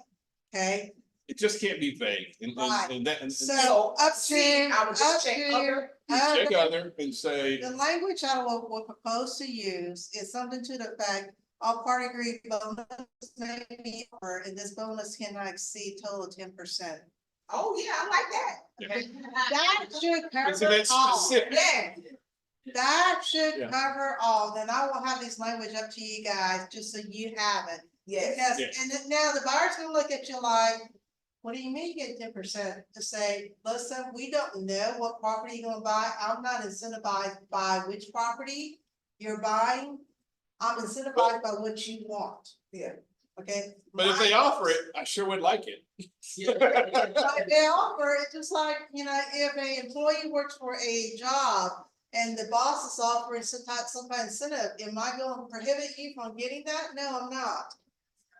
okay? It just can't be vague Right. and that, and So up to, See, I would just up check to, other- check other and say, the language I will propose to use is something to the effect, all party agree bonus may be offered, and this bonus cannot exceed total 10%. Oh, yeah, I like that. That should but cover see, that's all. specific. Yeah, That should Yeah. cover all, then I will have this language up to you guys, just so you have it. yes, Because, Yes. and then now the buyer's gonna look at you like, what do you mean you get 10%? To say, listen, we don't know what property you're gonna buy, I'm not incentivized by which property you're buying. I'm incentivized by what you want, yeah. okay? But if they offer it, I sure would like it. But if they offer, it's just like, if an employee works for a job and the boss is offering some kind of incentive, am I gonna prohibit you from getting that? No, I'm not.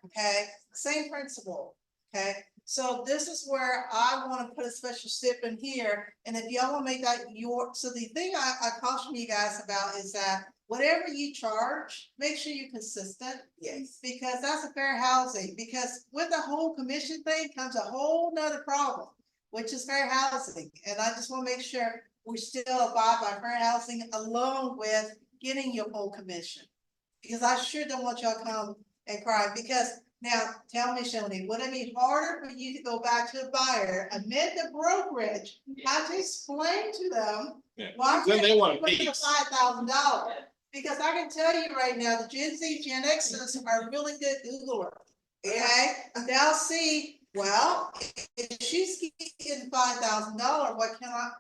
Okay, same principle, okay? So this is where I wanna put a special stip in here, and if y'all wanna make that so the thing I caution you guys about is that whatever you charge, make sure you're consistent. Yes. Because that's a fair housing, because with the whole commission thing comes a whole nother problem, which is fair housing, and I just wanna make sure we still abide by fair housing along with getting your full commission. Because I sure don't want y'all to come and cry, because now, tell me, Shoni, would it be harder for you to go back to the buyer, amend the brokerage, how to explain to them Yeah. why? Then they want a $5,000? piece. Because I can tell you right now, the Gen Z, Gen Xers are really good Googler. Okay, and they'll see, well, if she's getting $5,000,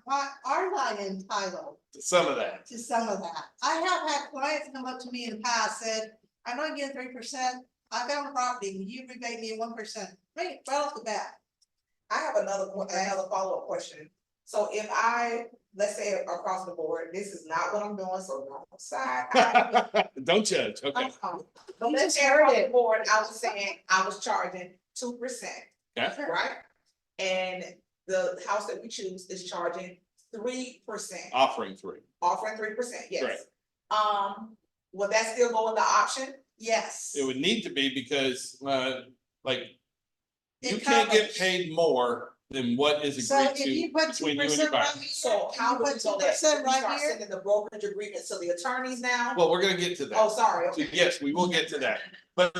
why aren't I entitled Some of that. to some of that? I have had clients come up to me in the past, said, I'm not getting 3%, I got a property, will you rebate me 1%? Right off the bat. I have another follow-up question. So if let's say across the board, this is not what I'm doing, so no side. Don't judge, okay. But let's say across the board, I was saying I was charging 2%, Okay. right? And the house that we choose is charging 3%, Offering 3. offering 3%, yes. Right. Will that still go in the option? Yes. It would need to be because, like, you It can't get covers. paid more than what is So agreed if you to put between you 2% and your buyer. right here, So and how you do we put know that? 2% We right start here, sending the brokerage agreement to the attorneys now? Well, we're gonna get to that. Oh, sorry, So okay. yes, we will get to that. But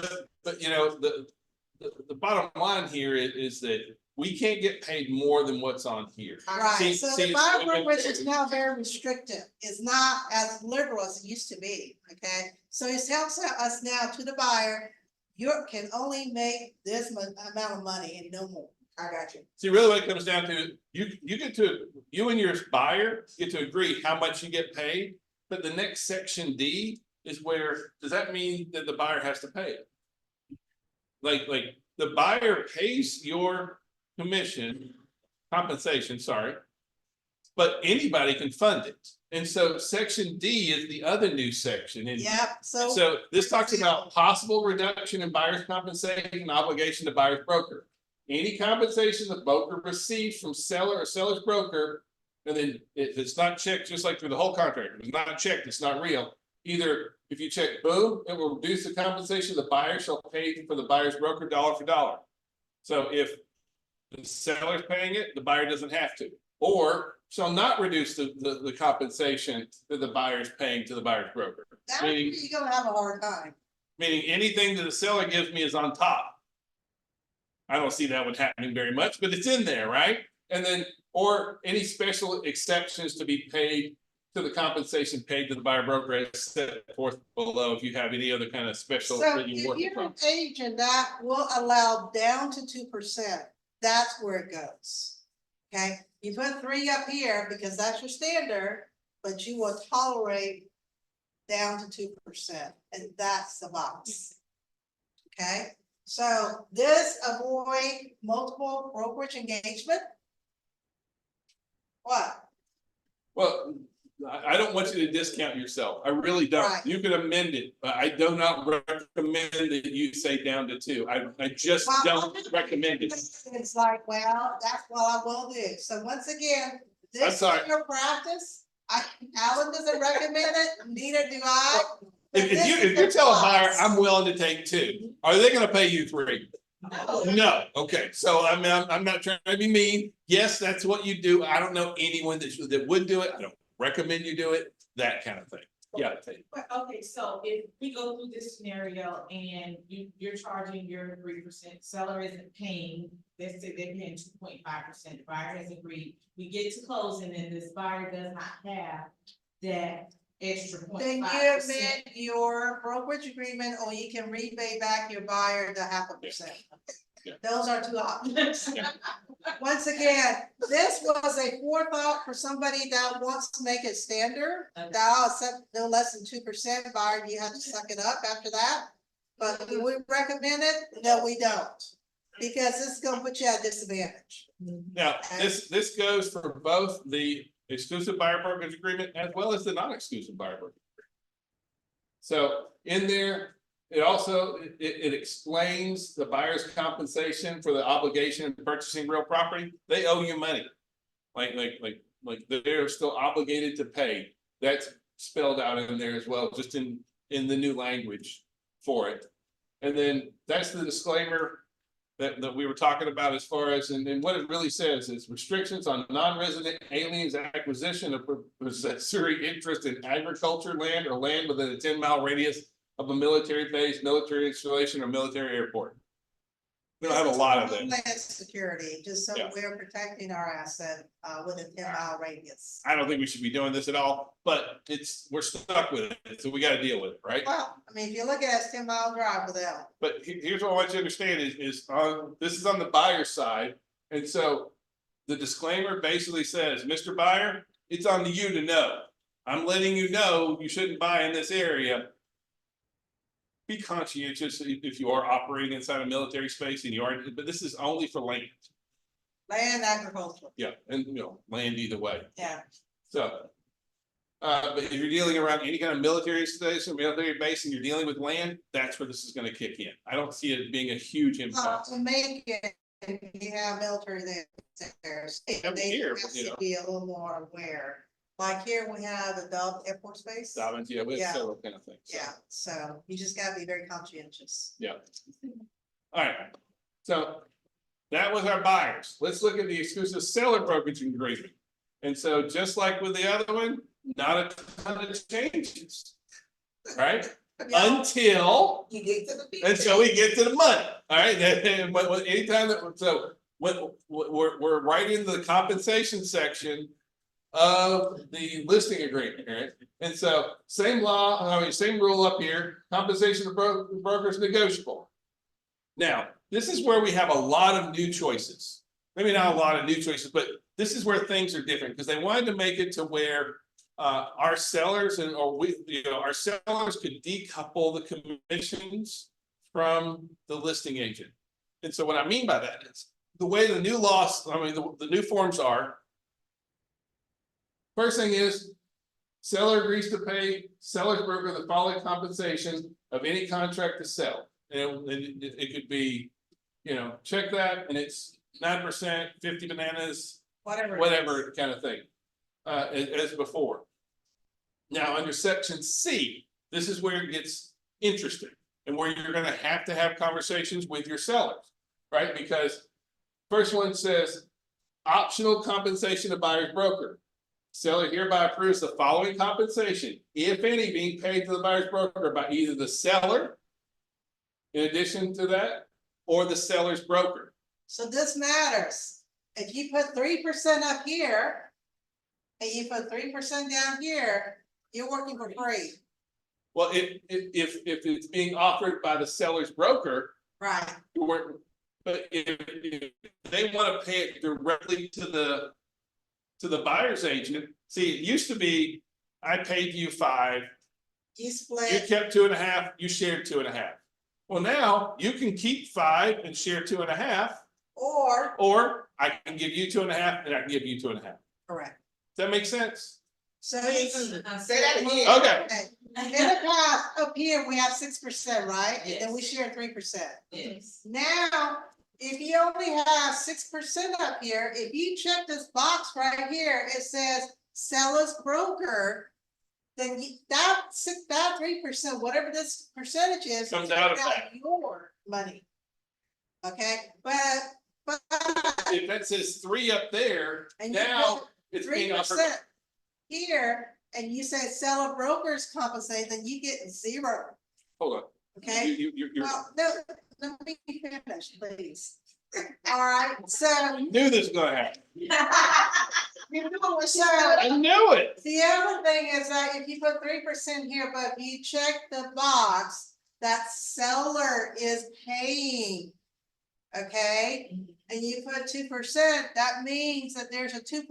the bottom line here is that we can't get paid more than what's on here. right, See- so see, the buyer and- brokerage is now very restrictive, it's not as liberal as it used to be, okay? So it tells us now to the buyer, you can only make this amount of money and no more. I got you. See, really what it comes down to, you and your buyer get to agree how much you get paid, but the next section D is where, does that mean that the buyer has to pay it? Like, the buyer pays your compensation, sorry. But anybody can fund it, and so section D is the other new section, and Yep, so this talks about possible reduction in buyer's compensation and obligation to buyer's broker. Any compensation the broker receives from seller or seller's broker, and then if it's not checked, just like through the whole contract, if it's not checked, it's not real. Either if you check, boom, it will reduce the compensation the buyer shall pay for the buyer's broker dollar for dollar. So if the seller's paying it, the buyer doesn't have to. Or shall not reduce the compensation that the buyer's paying to the buyer's broker. That's Meaning, you're gonna have a hard time. meaning anything that the seller gives me is on top. I don't see that one happening very much, but it's in there, right? And then, or any special exceptions to be paid to the compensation paid to the buyer broker as set forth below, if you have any other kind of special So that you if work you're from. an agent, that will allow down to 2%. That's where it goes. Okay, you put 3 up here because that's your standard, but you will tolerate down to 2%, and that's the box. Okay, so this avoid multiple brokerage engagement. What? Well, I don't want you to discount yourself. I really don't. Right. You can amend it, but I do not recommend that you say down to 2. I just Well, don't recommend it. It's like, well, that's what I will do. So once again, I'm this sorry. is your practice. Alan doesn't recommend it, neither do I. but If this you, is if you're the telling a buyer, box. I'm willing to take 2, are they gonna pay you 3? No, okay, so I mean, I'm not trying to be mean. Yes, that's what you do. I don't know anyone that would do it. I don't recommend you do it, that kind of thing. Yeah. But, okay, so if we go through this scenario and you're charging your 3%, seller isn't paying, let's say they're paying 2.5%, the buyer has agreed. We get to closing and this buyer does not have that extra Then 0.5%. you amend your brokerage agreement, or you can rebate back your buyer the 0.5%. Yeah. Those are 2 options. Yeah. Once again, this was a forethought for somebody that wants to make it standard. Okay. That I'll accept no less than 2%, buyer, you have to suck it up after that. But do we recommend it? No, we don't. Because this is gonna put you at a disadvantage. Now, this goes for both the exclusive buyer brokerage agreement as well as the non-exclusive buyer brokerage. So in there, it also, it explains the buyer's compensation for the obligation of purchasing real property. They owe you money. Like they're still obligated to pay. That's spelled out in there as well, just in the new language for it. And then that's the disclaimer that we were talking about as far as, and what it really says is restrictions on non-resident aliens acquisition of possessory interest in agriculture land or land within a 10-mile radius of a military base, military installation, or military airport. We don't have a lot of that. Homeland security, just so Yeah. we're protecting our asset, with a 10-mile radius. I don't think we should be doing this at all, but we're stuck with it, so we gotta deal with it, right? Well, I mean, if you look at it, it's 10-mile drive with them. But here's what I want you to understand is this is on the buyer side. And so the disclaimer basically says, Mr. Buyer, it's on to you to know. I'm letting you know you shouldn't buy in this area. Be conscientious if you are operating inside a military space and you are, but this is only for land. Land agriculture, Yeah, and land either way. yeah. So. But if you're dealing around any kind of military station, military base, and you're dealing with land, that's where this is gonna kick in. I don't see it being a huge impact. To make it, you have military there. Every They year, have you to know. be a little more aware. Like here, we have the Dove Air Force Base. Dobbins, yeah, we have Yeah. several kind of things. So, Yeah, so you just gotta be very conscientious. Yeah. All right, so that was our buyers. Let's look at the exclusive seller brokerage agreement. And so just like with the other one, not a ton of changes. Right? Until You get to the. details. until we get to the money, all right? And anytime that, so we're right in the compensation section of the listing agreement, right? And so same law, I mean, same rule up here, compensation of brokers negotiable. Now, this is where we have a lot of new choices. Maybe not a lot of new choices, but this is where things are different because they wanted to make it to where our sellers our sellers could decouple the commissions from the listing agent. And so what I mean by that is the way the new laws, I mean, the new forms are. First thing is seller agrees to pay seller's broker the following compensation of any contract to sell. And it could be, check that and it's 9%, 50 bananas, whatever kind of thing, as before. Now, under section C, this is where it gets interesting and where you're gonna have to have conversations with your sellers, right? Because First one says, optional compensation of buyer's broker. Seller hereby approves the following compensation, if any, being paid to the buyer's broker by either the seller. In addition to that, or the seller's broker. So this matters. If you put 3% up here. And you put 3% down here, you're working for free. Well, if it's being offered by the seller's broker, Right. you weren't. But if they want to pay it directly to the buyer's agent, see, it used to be, I paid you 5, You you split, kept 2.5, you shared 2.5. Well, now you can keep 5 and share 2.5, or I can give you 2.5 and I can give you 2.5. Does correct. that make sense? So it's. Say that again. Okay, Okay. In the past, up here, we have 6%, right? And then we share 3%. Yes. Now, if you only have 6% up here, if you check this box right here, it says seller's broker. Then that 3%, whatever this percentage is. Comes out of comes that. Your money. Okay, but. if that says 3 up there, And you now put it's being offered. 3% here, and you say seller brokers compensate, then you get 0, Hold on, okay? you're, Well, no, let me finish, please. All right, so. knew this was gonna happen. So, I knew it. the other thing is that if you put 3% here, but if you check the box, that seller is paying. Okay, and you put 2%, that means that there's a 2%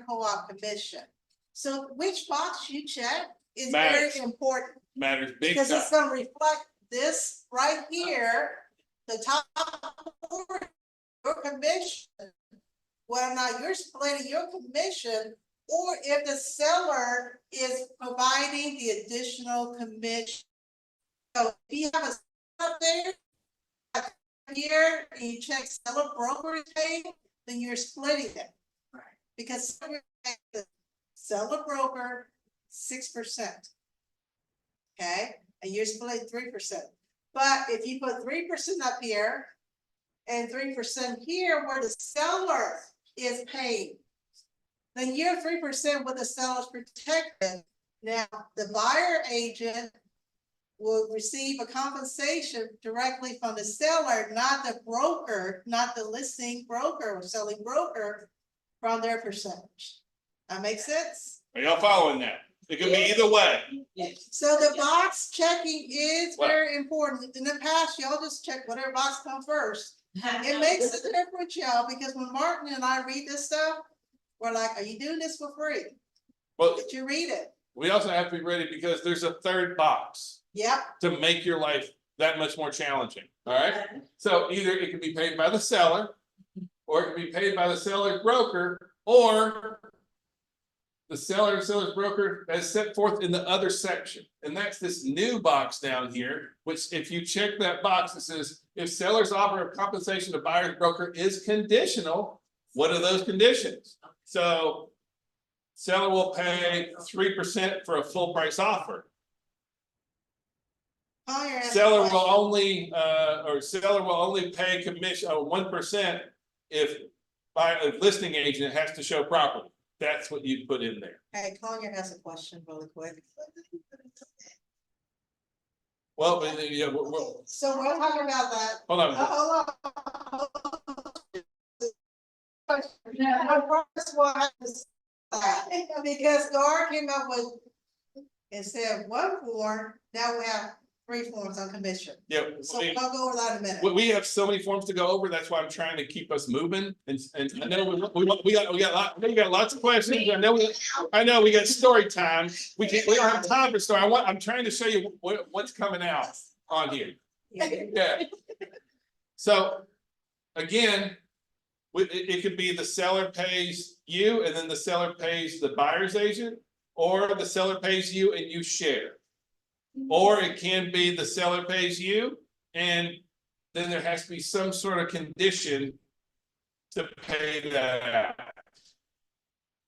co-op commission. So which box you check is very Matters. important, Matters big because time. it's gonna reflect this right here, the top part, your commission. Whether or not you're splitting your commission, or if the seller is providing the additional commission. So if you have a up there. Here, and you check seller broker pay, then you're splitting it. Right. Because the seller broker 6%. Okay, and you're splitting 3%. But if you put 3% up here and 3% here where the seller is paid, then you're 3% with the seller's protected. Now, the buyer agent will receive a compensation directly from the seller, not the broker, not the listing broker or selling broker, from their percentage. That makes sense? Are y'all following that? It could be either way. Yes. So the box checking is What? very important. In the past, y'all just check whatever box comes first. It makes a difference, y'all, because when Martin and I read this stuff, we're like, are you doing this for free? Well, Did you read it? we also have to be ready because there's a third box Yep, to make your life that much more challenging. All right. So either it can be paid by the seller, or it can be paid by the seller's broker, or the seller's broker as set forth in the other section. And that's this new box down here, which if you check that box, it says, if seller's offer of compensation to buyer's broker is conditional, what are those conditions? So seller will pay 3% for a full price offer. Collier has a Seller will question. seller will only pay commission 1% if by a listing agent has to show property. That's what you put in there. Hey, Collier has a question really quick. Well, but yeah, So we'll talk about that. hold on. Hold on. The first one is, because Gar came up with, instead of 1 form, now we have 3 forms on commission. Yeah, So we'll go over that in a minute. we have so many forms to go over. That's why I'm trying to keep us moving. And I know we got lots of questions. I know we got story time. We don't have time for story. I'm trying to show you what's coming out on here. Yeah. So again, it could be the seller pays you and then the seller pays the buyer's agent, or the seller pays you and you share. Or it can be the seller pays you and then there has to be some sort of condition to pay that out.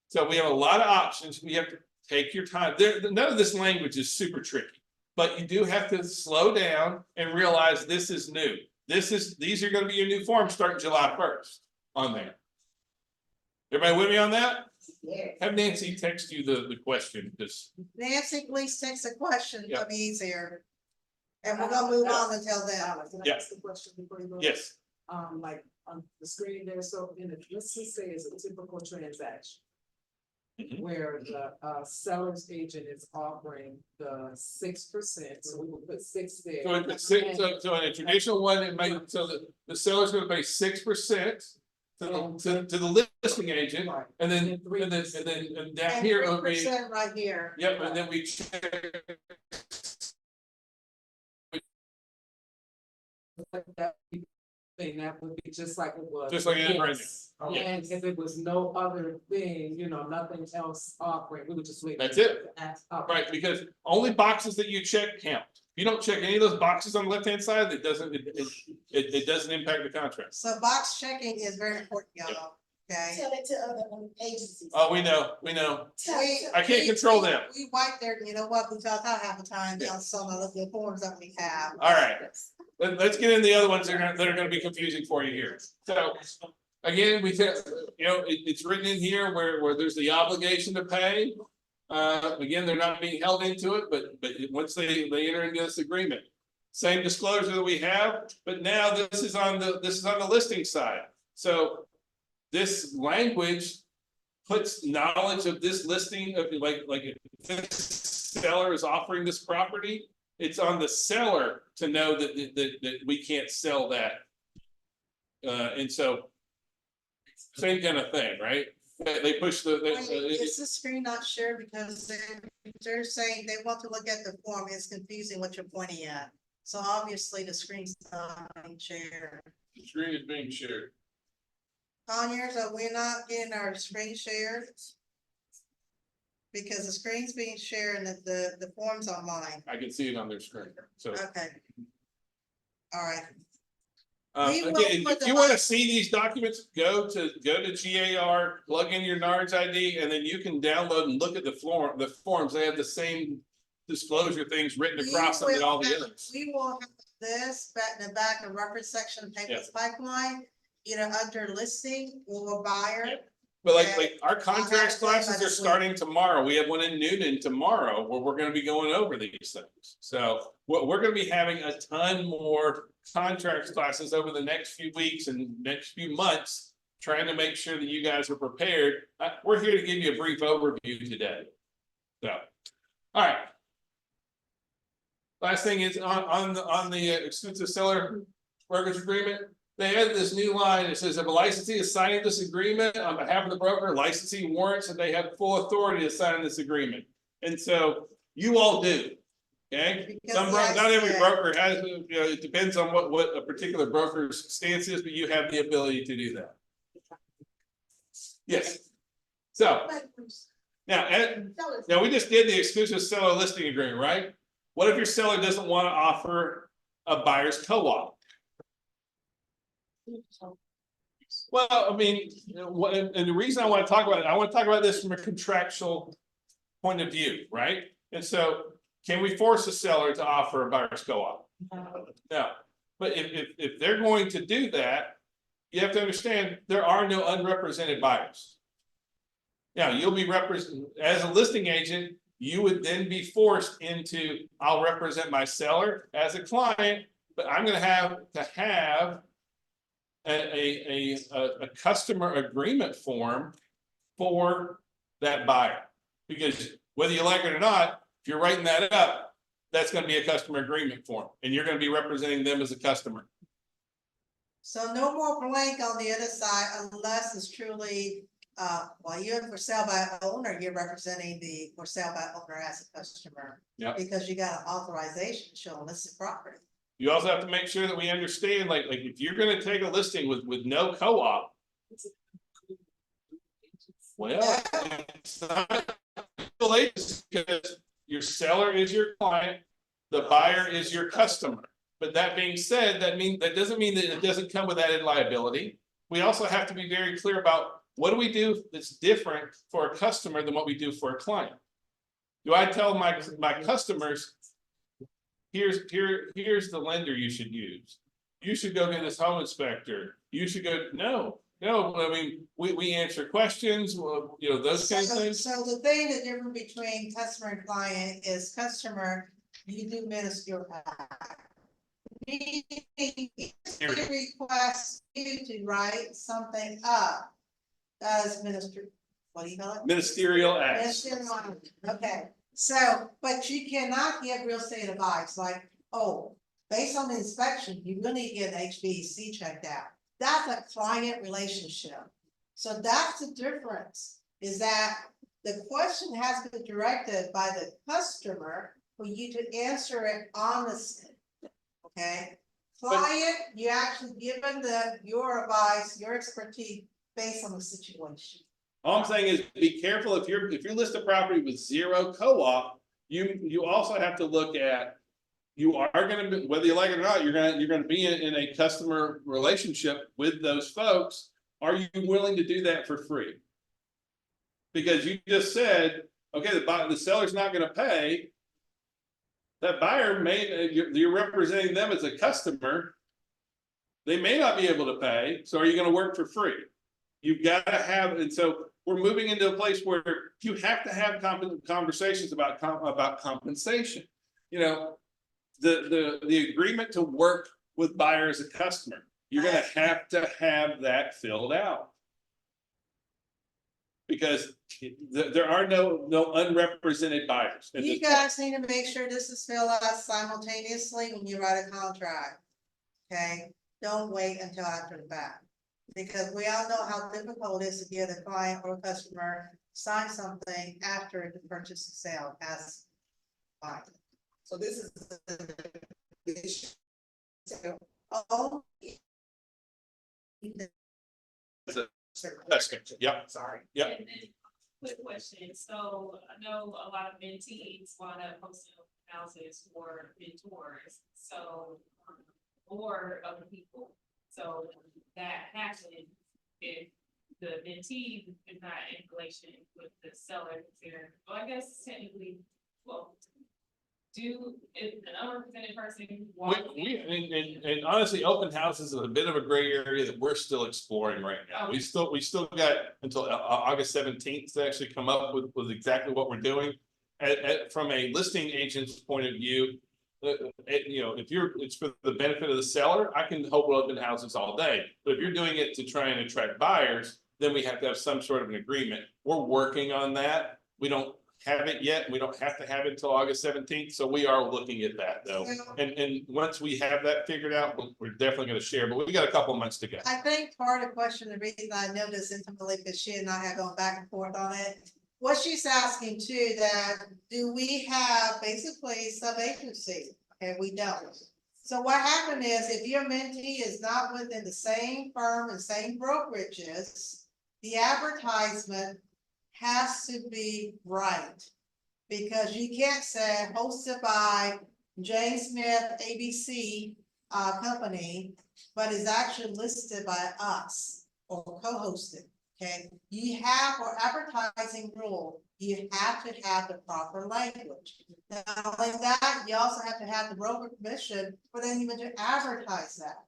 So we have a lot of options. We have to take your time. None of this language is super tricky, but you do have to slow down and realize this is new. These are going to be your new forms starting July 1st. on there. Everybody with me on that? Yeah. Have Nancy text you the question, because Nancy, please text a question, Yeah. it'll be easier. And we're gonna move on until then. Can I Yeah. ask a question before you go? yes, Like on the screen there, so in it, let's just say it's a typical transaction. Mhm. Where the seller's agent is offering the 6%, so we will put 6 there. so in a traditional one, it might, so the seller's gonna pay 6%. To the listing agent, Right. and then, And then and down And here it'll be, 3% right here. yep, and then we check. That would be just like it was. Just like it is right Yes. now. Yeah. And if it was no other thing, nothing else offering, we would just wait. That's it. Okay. Right, because only boxes that you check count. If you don't check any of those boxes on the left-hand side, it doesn't impact the contract. So box checking is very important, y'all, okay? Tell it to other agencies. Oh, we know. I can't control them. We wipe their, you know what, we talk out half the time on some of the forms that we have. All right. Let's get into the other ones that are gonna be confusing for you here. So, again, we said, it's written in here where there's the obligation to pay. Again, they're not being held into it, but once they enter into this agreement. Same disclosure that we have, but now this is on the listing side. So this language puts knowledge of this listing of like if this seller is offering this property, it's on the seller to know that we can't sell that. And so same kind of thing, right? They push Is the screen not shared because they're saying they want to look at the form, it's confusing what you're pointing at. So obviously the screen's not being shared. the screen is being shared. Conyers, are we not getting our screen shared? Because the screen's being shared and the form's online. I can see it on their screen, so. Okay. All right. We will Again, put if the you wanna box- see these documents, go to GAR, plug in your NARS ID, and then you can download and look at the forms, they have the same disclosure things written across them and all the others. We will have this back in the back of reference section, payments pipeline, either under listing or buyer. But Yeah. like our contracts I'll have to say by classes are this week. starting tomorrow. We have one in Noonan tomorrow where we're gonna be going over these things. So we're gonna be having a ton more contracts classes over the next few weeks and next few months. Trying to make sure that you guys are prepared. We're here to give you a brief overview today. So, all right. Last thing is on the exclusive seller brokerage agreement. They added this new line, it says if a licensee is signing this agreement on behalf of the broker, licensee warrants that they have full authority to sign this agreement. And so you all do, okay? Because Not every yeah. broker has, it depends on what a particular broker's stance is, but you have the ability to do that. Yes. So now we just did the exclusive seller listing agreement, right? What if your seller doesn't want to offer a buyer's co-op? Well, I mean, and the reason I want to talk about it, I want to talk about this from a contractual point of view, right? And so, can we force a seller to offer a buyer's co-op? No, but if they're going to do that, you have to understand, there are no unrepresented buyers. Now, you'll be as a listing agent, you would then be forced into, I'll represent my seller as a client, but I'm gonna have to have a customer agreement form for that buyer. Because whether you like it or not, if you're writing that up, that's gonna be a customer agreement form, and you're gonna be representing them as a customer. So no more blank on the other side unless it's truly, well, you're for sale by owner, you're representing the for sale by owner as a customer. Yep. Because you got an authorization showing listed property. You also have to make sure that we understand, like if you're gonna take a listing with no co-op. Well, it's not because your seller is your client, the buyer is your customer. But that being said, that doesn't mean that it doesn't come with added liability. We also have to be very clear about what do we do that's different for a customer than what we do for a client. Do I tell my customers, here's the lender you should use. You should go get this home inspector. You should go, no, No, I mean, we answer questions, well, you know, those kind of things. So the thing, the difference between customer and client is customer, you do minuscule act. We request you to write something up as minister, what do you call it? Ministerial acts. Ministerial, okay, so, but you cannot give real estate advice, like, oh, based on the inspection, you really need to get an HVAC checked out. That's a client relationship. So that's the difference, is that the question has to be directed by the customer for you to answer it honestly. Okay? Client, you actually given your advice, your expertise based on the situation. All I'm saying is be careful if you list a property with zero co-op, you also have to look at. You are gonna be, whether you like it or not, you're gonna be in a customer relationship with those folks. Are you willing to do that for free? Because you just said, okay, the seller's not gonna pay. That buyer may, you're representing them as a customer. They may not be able to pay, so are you gonna work for free? You've gotta have, and so we're moving into a place where you have to have conversations about compensation. You know, the agreement to work with buyer as a customer, you're gonna have to have that filled out. Because there are no unrepresented buyers. And You guys need to make sure this is filled out simultaneously when you write a contract. Okay, don't wait until after the fact. Because we all know how difficult it is to get a client or customer sign something after the purchase and sale has. Fine. So this is. Oh. That's good. Yeah. Sorry. Yep. And then, quick question, so I know a lot of mentees wind up posting houses for mentors, so. Or other people, so that happens if the mentee is not in relation with the seller, there, well, I guess technically, well. If an unrepresented person walks in. And honestly, open houses is a bit of a gray area that we're still exploring right now. We still got until August 17th to actually come up with exactly what we're doing. From a listing agent's point of view, you know, it's for the benefit of the seller, I can hold open houses all day. But if you're doing it to try and attract buyers, then we have to have some sort of an agreement. We're working on that. We don't have it yet. We don't have to have it until August 17th. So we are looking at that though. And once we have that figured out, we're definitely going to share, but we got a couple of months to go. I think part of the question, the reason I know this intimately, because she and I have gone back and forth on it. What she's asking too, that do we have basically sub-agency? Okay, we don't. So what happened is if your mentee is not within the same firm and same brokerages, the advertisement has to be right. Because you can't say hosted by James Smith ABC company, but is actually listed by us or co-hosted. Okay, you have for advertising rule, you have to have the proper language. Not only that, you also have to have the broker permission for them even to advertise that.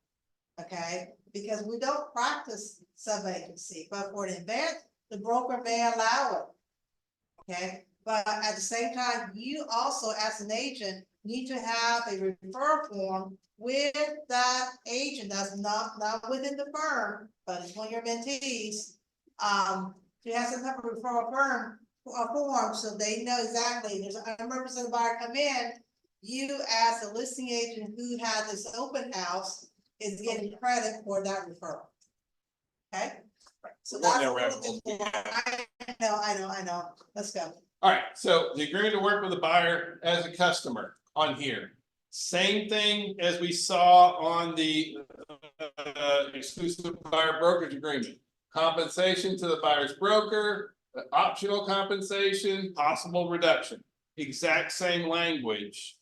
Okay, because we don't practice sub-agency, but for an event, the broker may allow it. Okay, but at the same time, you also as an agent need to have a referral form with that agent that's not within the firm, but it's one of your mentees. To have some type of referral form, so they know exactly, there's a unrepresented buyer come in, you as a listing agent who had this open house is getting credit for that referral. Okay? So that's a little bit more. I know, let's go. All right, so the agreement to work with the buyer as a customer on here. Same thing as we saw on the exclusive buyer brokerage agreement. Compensation to the buyer's broker, optional compensation, possible reduction. Exact same language.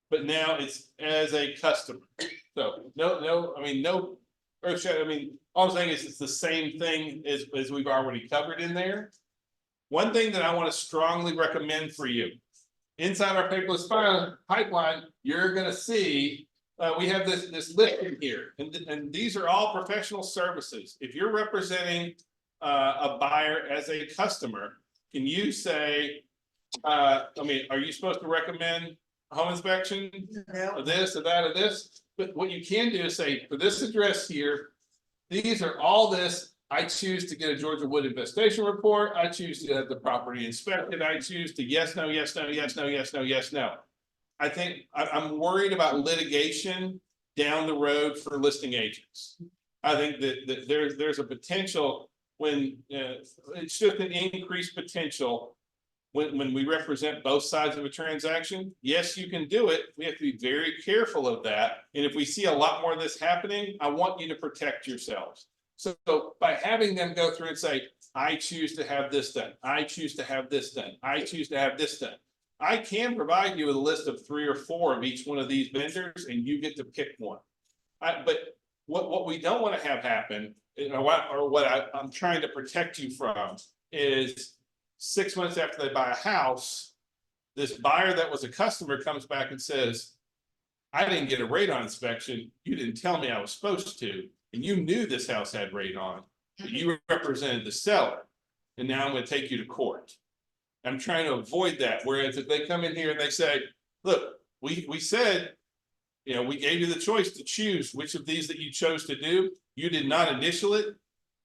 But now it's as a customer. So no, all I'm saying is it's the same thing as we've already covered in there. One thing that I want to strongly recommend for you, inside our paperless pipeline, you're gonna see we have this list in here, and these are all professional services. If you're representing a buyer as a customer, can you say, I mean, are you supposed to recommend home inspection No, of this, or that, or this? But what you can do is say, for this address here, these are all this. I choose to get a Georgia Wood Infestation Report. I choose to have the property inspected. I choose to yes, no, yes, no, yes, no, yes, no, yes, no. I think I'm worried about litigation down the road for listing agents. I think that there's a potential when it's just an increased potential when we represent both sides of a transaction. Yes, you can do it. We have to be very careful of that. And if we see a lot more of this happening, I want you to protect yourselves. So by having them go through and say, I choose to have this done, I choose to have this done, I choose to have this done. I can provide you with a list of 3 or 4 of each one of these vendors, and you get to pick one. But what we don't want to have happen, I'm trying to protect you from is 6 months after they buy a house, this buyer that was a customer comes back and says, I didn't get a radon inspection. You didn't tell me I was supposed to. And you knew this house had radon, but you represented the seller. And now I'm going to take you to court. I'm trying to avoid that. Whereas if they come in here and they say, look, we said, you know, we gave you the choice to choose which of these that you chose to do. You did not initial it.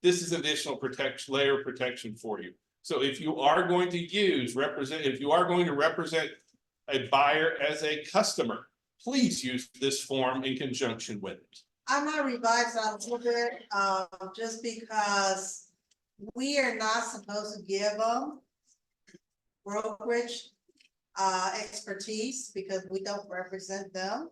This is additional protection, layer of protection for you. So if you are going to if you are going to represent a buyer as a customer, please use this form in conjunction with it. I'm not revised on a little bit, just because we are not supposed to give them brokerage expertise because we don't represent them.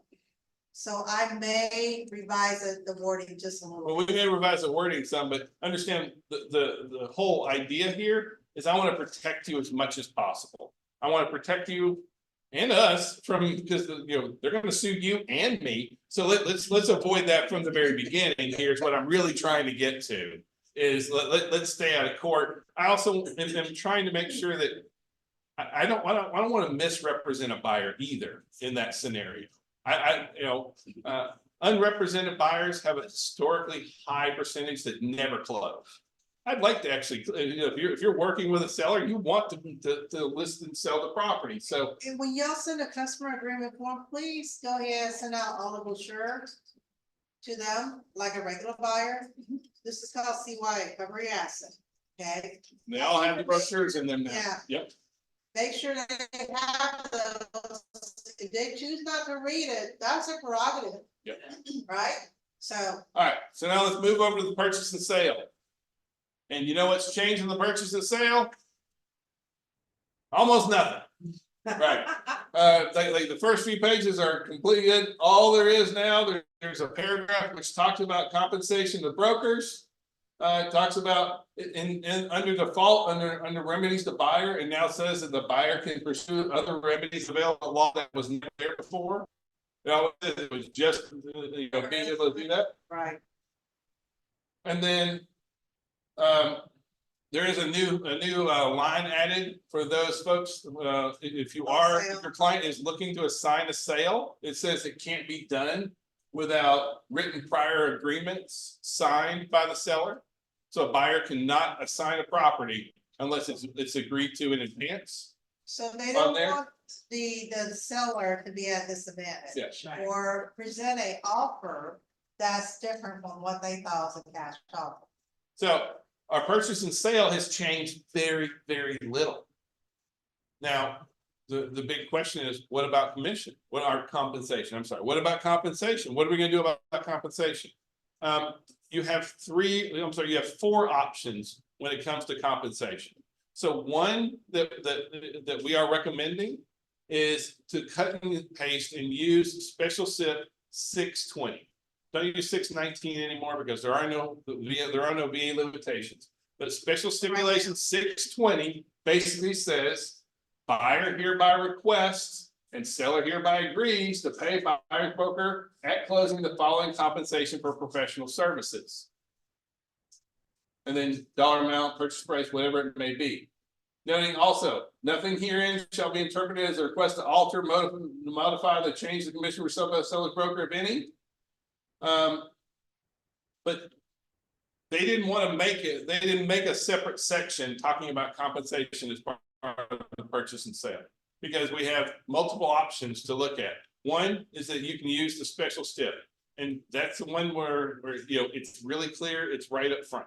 So I may revise the wording just a little. Well, we may revise the wording some, but understand the whole idea here is I want to protect you as much as possible. I want to protect you and us from, because they're going to sue you and me. So let's avoid that from the very beginning. Here's what I'm really trying to get to is let's stay out of court. I also am trying to make sure that I don't want to misrepresent a buyer either in that scenario. Unrepresented buyers have a historically high percentage that never close. I'd like to actually, if you're working with a seller, you want to list and sell the property. So And when y'all send a customer agreement form, please go ahead and send out all the brochures to them like a regular buyer. This is called CYA, cover your asset, okay? they all have the brochures in them now. Yeah. Yep. Make sure that they have those. If they choose not to read it, that's a prerogative. Yep. Right? So, All right, so now let's move over to the purchase and sale. And you know what's changed in the purchase and sale? Almost nothing. Right. Like the first few pages are completely good. All there is now, there's a paragraph which talks about compensation to brokers. It talks about in under default, under remedies to buyer, and now says that the buyer can pursue other remedies available law that was never there before. It was just being able to do that. right. And then there is a new line added for those folks. If your client is looking to assign a sale, it says it can't be done without written prior agreements signed by the seller. So a buyer cannot assign a property unless it's agreed to in advance. So they On don't there? want the seller to be at disadvantage. Yes. Or present a offer that's different from what they thought was a cash offer. So our purchase and sale has changed very, very little. Now, the big question is, what about commission? What are compensation? I'm sorry, what about compensation? What are we gonna do about compensation? You have 4 options when it comes to compensation. So one that we are recommending is to cut and paste and use special SIP 620. Don't use 619 anymore because there are no VA limitations. But special stipulation 620 basically says buyer hereby requests and seller hereby agrees to pay buyer's broker at closing the following compensation for professional services. And then dollar amount, purchase price, whatever it may be. Noting also, nothing herein shall be interpreted as a request to alter, modify, the change the commission received by the seller's broker, if any. But they didn't want to make it, they didn't make a separate section talking about compensation as part of the purchase and sale. Because we have multiple options to look at. One is that you can use the special stip. And that's the one where, you know, it's really clear, it's right up front.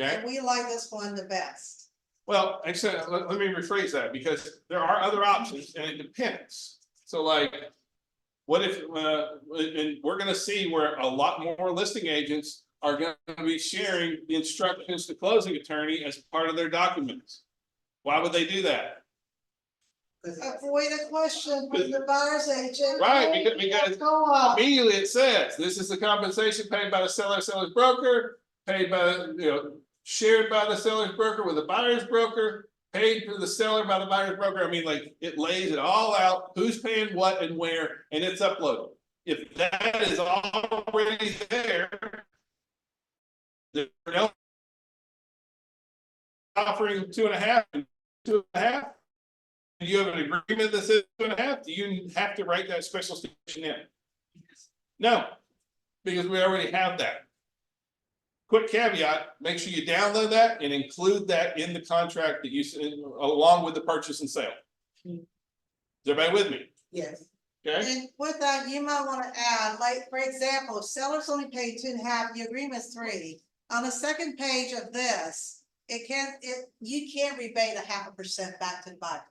Okay? And we like this one the best. Well, actually, let me rephrase that, because there are other options and it depends. So like, what if, and we're gonna see where a lot more listing agents are gonna be sharing the instructions to closing attorney as part of their documents. Why would they do that? Avoid a question from the buyer's agent. Right, because Go on. immediately it says, this is the compensation paid by the seller's broker, paid by, you know, shared by the seller's broker with the buyer's broker, paid to the seller by the buyer's broker. I mean, like, it lays it all out, who's paying what and where, and it's uploaded. If that is already there, they're offering 2.5 and 2.5. Do you have an agreement that says 2.5? Do you have to write that special stipulation in? No, because we already have that. Quick caveat, make sure you download that and include that in the contract that you, along with the purchase and sale. Is everybody with me? Yes. Okay, And with that, you might wanna add, like, for example, if sellers only paid 2.5, the agreement's 3. On the second page of this, you can't rebate 0.5% back to the buyer.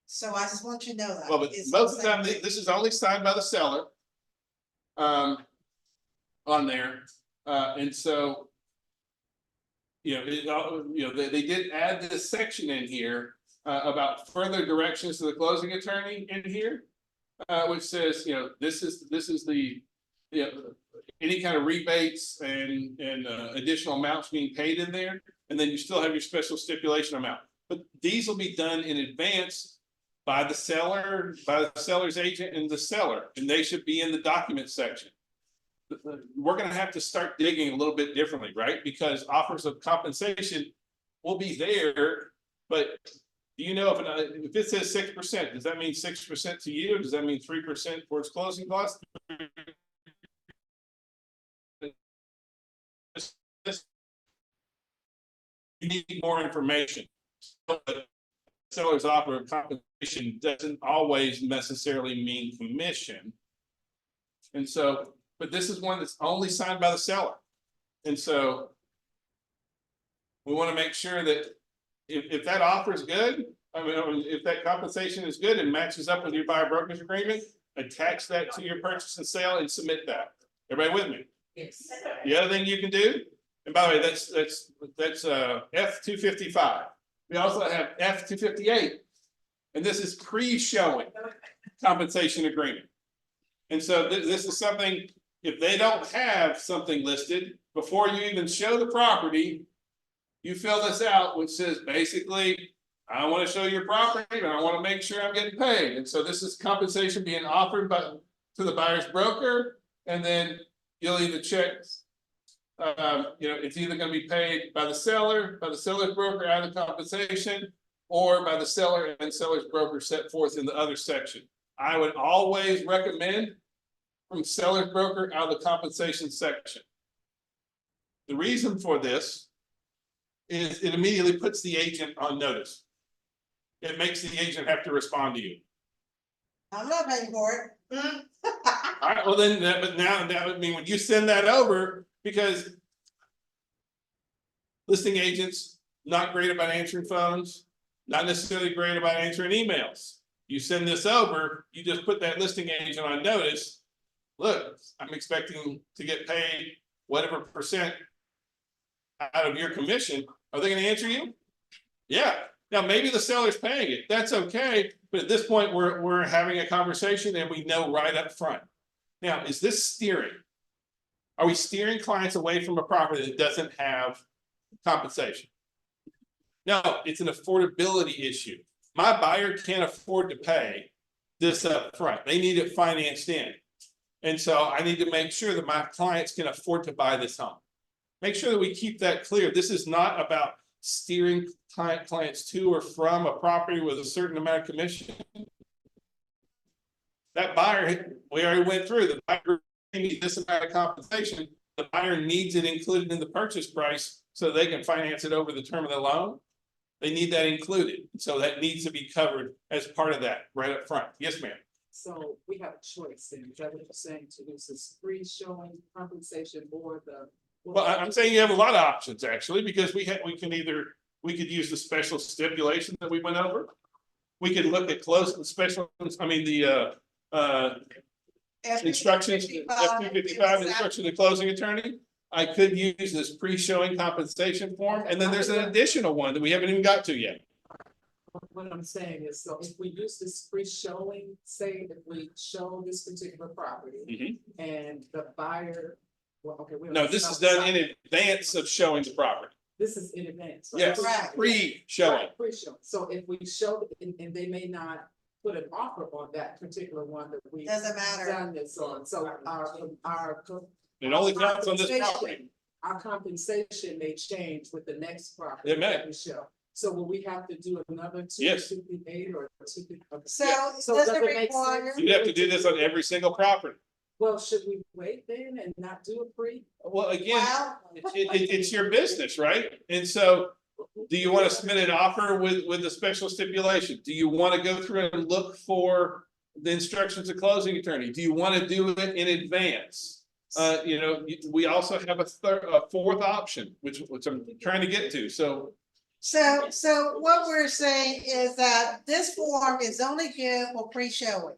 So I just want you to know that. well, but It's most of the the time, same. this is only signed by the seller. On there, and so. They did add this section in here, about further directions to the closing attorney in here. Which says, you know, this is the, you know, any kind of rebates and additional amounts being paid in there. And then you still have your special stipulation amount, but these will be done in advance by the seller, by the seller's agent and the seller, and they should be in the document section. We're gonna have to start digging a little bit differently, right? Because offers of compensation will be there, but do you know if it says 6%, does that mean 6% to you? Does that mean 3% towards closing costs? You need more information. Seller's offer of compensation doesn't always necessarily mean commission. And so, but this is one that's only signed by the seller. And so we want to make sure that if that offer is good, I mean, if that compensation is good and matches up with your buyer brokerage agreement, attach that to your purchase and sale and submit that. Everybody with me? Yes. The other thing you can do, and by the way, that's F-255. We also have F-258. And this is pre-showing compensation agreement. And so this is something, if they don't have something listed, before you even show the property, you fill this out, which says basically, I want to show your property and I want to make sure I'm getting paid. And so this is compensation being offered to the buyer's broker, and then you'll either check, it's either going to be paid by the seller's broker out of the compensation, or by the seller and seller's broker set forth in the other section. I would always recommend from seller's broker out of the compensation section. The reason for this is it immediately puts the agent on notice. It makes the agent have to respond to you. I'm not paying for it. All right, well then, but now that would mean when you send that over, because listing agents, not great about answering phones, not necessarily great about answering emails. You send this over, you just put that listing agent on notice. Look, I'm expecting to get paid whatever percent out of your commission. Are they going to answer you? Yeah. Now, maybe the seller's paying it. That's okay. But at this point, we're having a conversation and we know right up front. Now, is this steering? Are we steering clients away from a property that doesn't have compensation? No, it's an affordability issue. My buyer can't afford to pay this up front. They need it financed in. And so I need to make sure that my clients can afford to buy this home. Make sure that we keep that clear. This is not about steering clients to or from a property with a certain amount of commission. That buyer, we already went through, the buyer needs this amount of compensation, the buyer needs it included in the purchase price so they can finance it over the term of the loan. They need that included, so that needs to be covered as part of that right up front. Yes, ma'am. So we have a choice, and is that what you're saying, to use this free showing compensation or the? Well, I'm saying you have a lot of options actually, because we could use the special stipulation that we went over. We could look at instructions, F-255 instruction to closing attorney. I could use this pre-showing compensation form, and then there's an additional one that we haven't even got to yet. What I'm saying is, so if we use this free showing, say if we show this particular property and the buyer, well, okay. we don't No, this is done in advance of showing the property. This is in advance. right? Yes, Correct. pre-showing. Right, pre-show. So if we show, and they may not put an offer on that particular one that we. Doesn't matter. Done this on, so our. It only counts on this property. Our compensation may change with the next property. It may. that we show. So will we have to do another two Yes. fifty eight or two fifty? So does does it it make require? sense? You'd have to do this on every single property. Well, should we wait then and not do a free? Well, again, Well, it's your business, right? And so, do you want to submit an offer with a special stipulation? Do you want to go through and look for the instructions of closing attorney? Do you want to do it in advance? We also have a fourth option, which I'm trying to get to, so. So what we're saying is that this form is only good for pre-showing.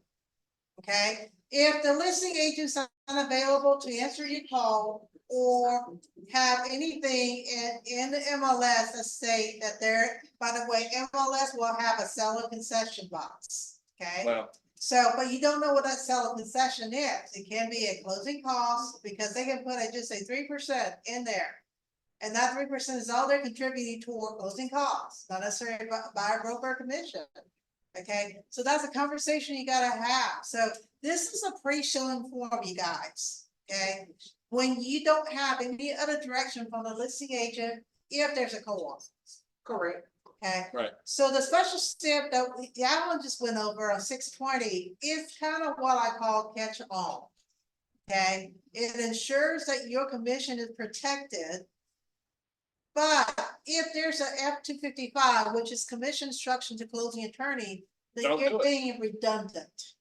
Okay, if the listing agent's unavailable to answer your call or have anything in the MLS that state that they're, by the way, MLS will have a seller concession box, okay? Well, So, but you don't know what that seller concession is. It can be a closing cost because they can put just a 3% in there. And that 3% is all they're contributing toward closing costs, not necessarily buyer broker commission. Okay, so that's a conversation you gotta have. So this is a pre-showing form, you guys, okay? When you don't have any other direction from the listing agent, if there's a co-op. Correct. Okay. Right. So the special step that Alan just went over on 620 is kind of what I call catch all. Okay, it ensures that your commission is protected. But if there's a F-255, which is commission instruction to closing attorney, then Don't do you're it. being redundant.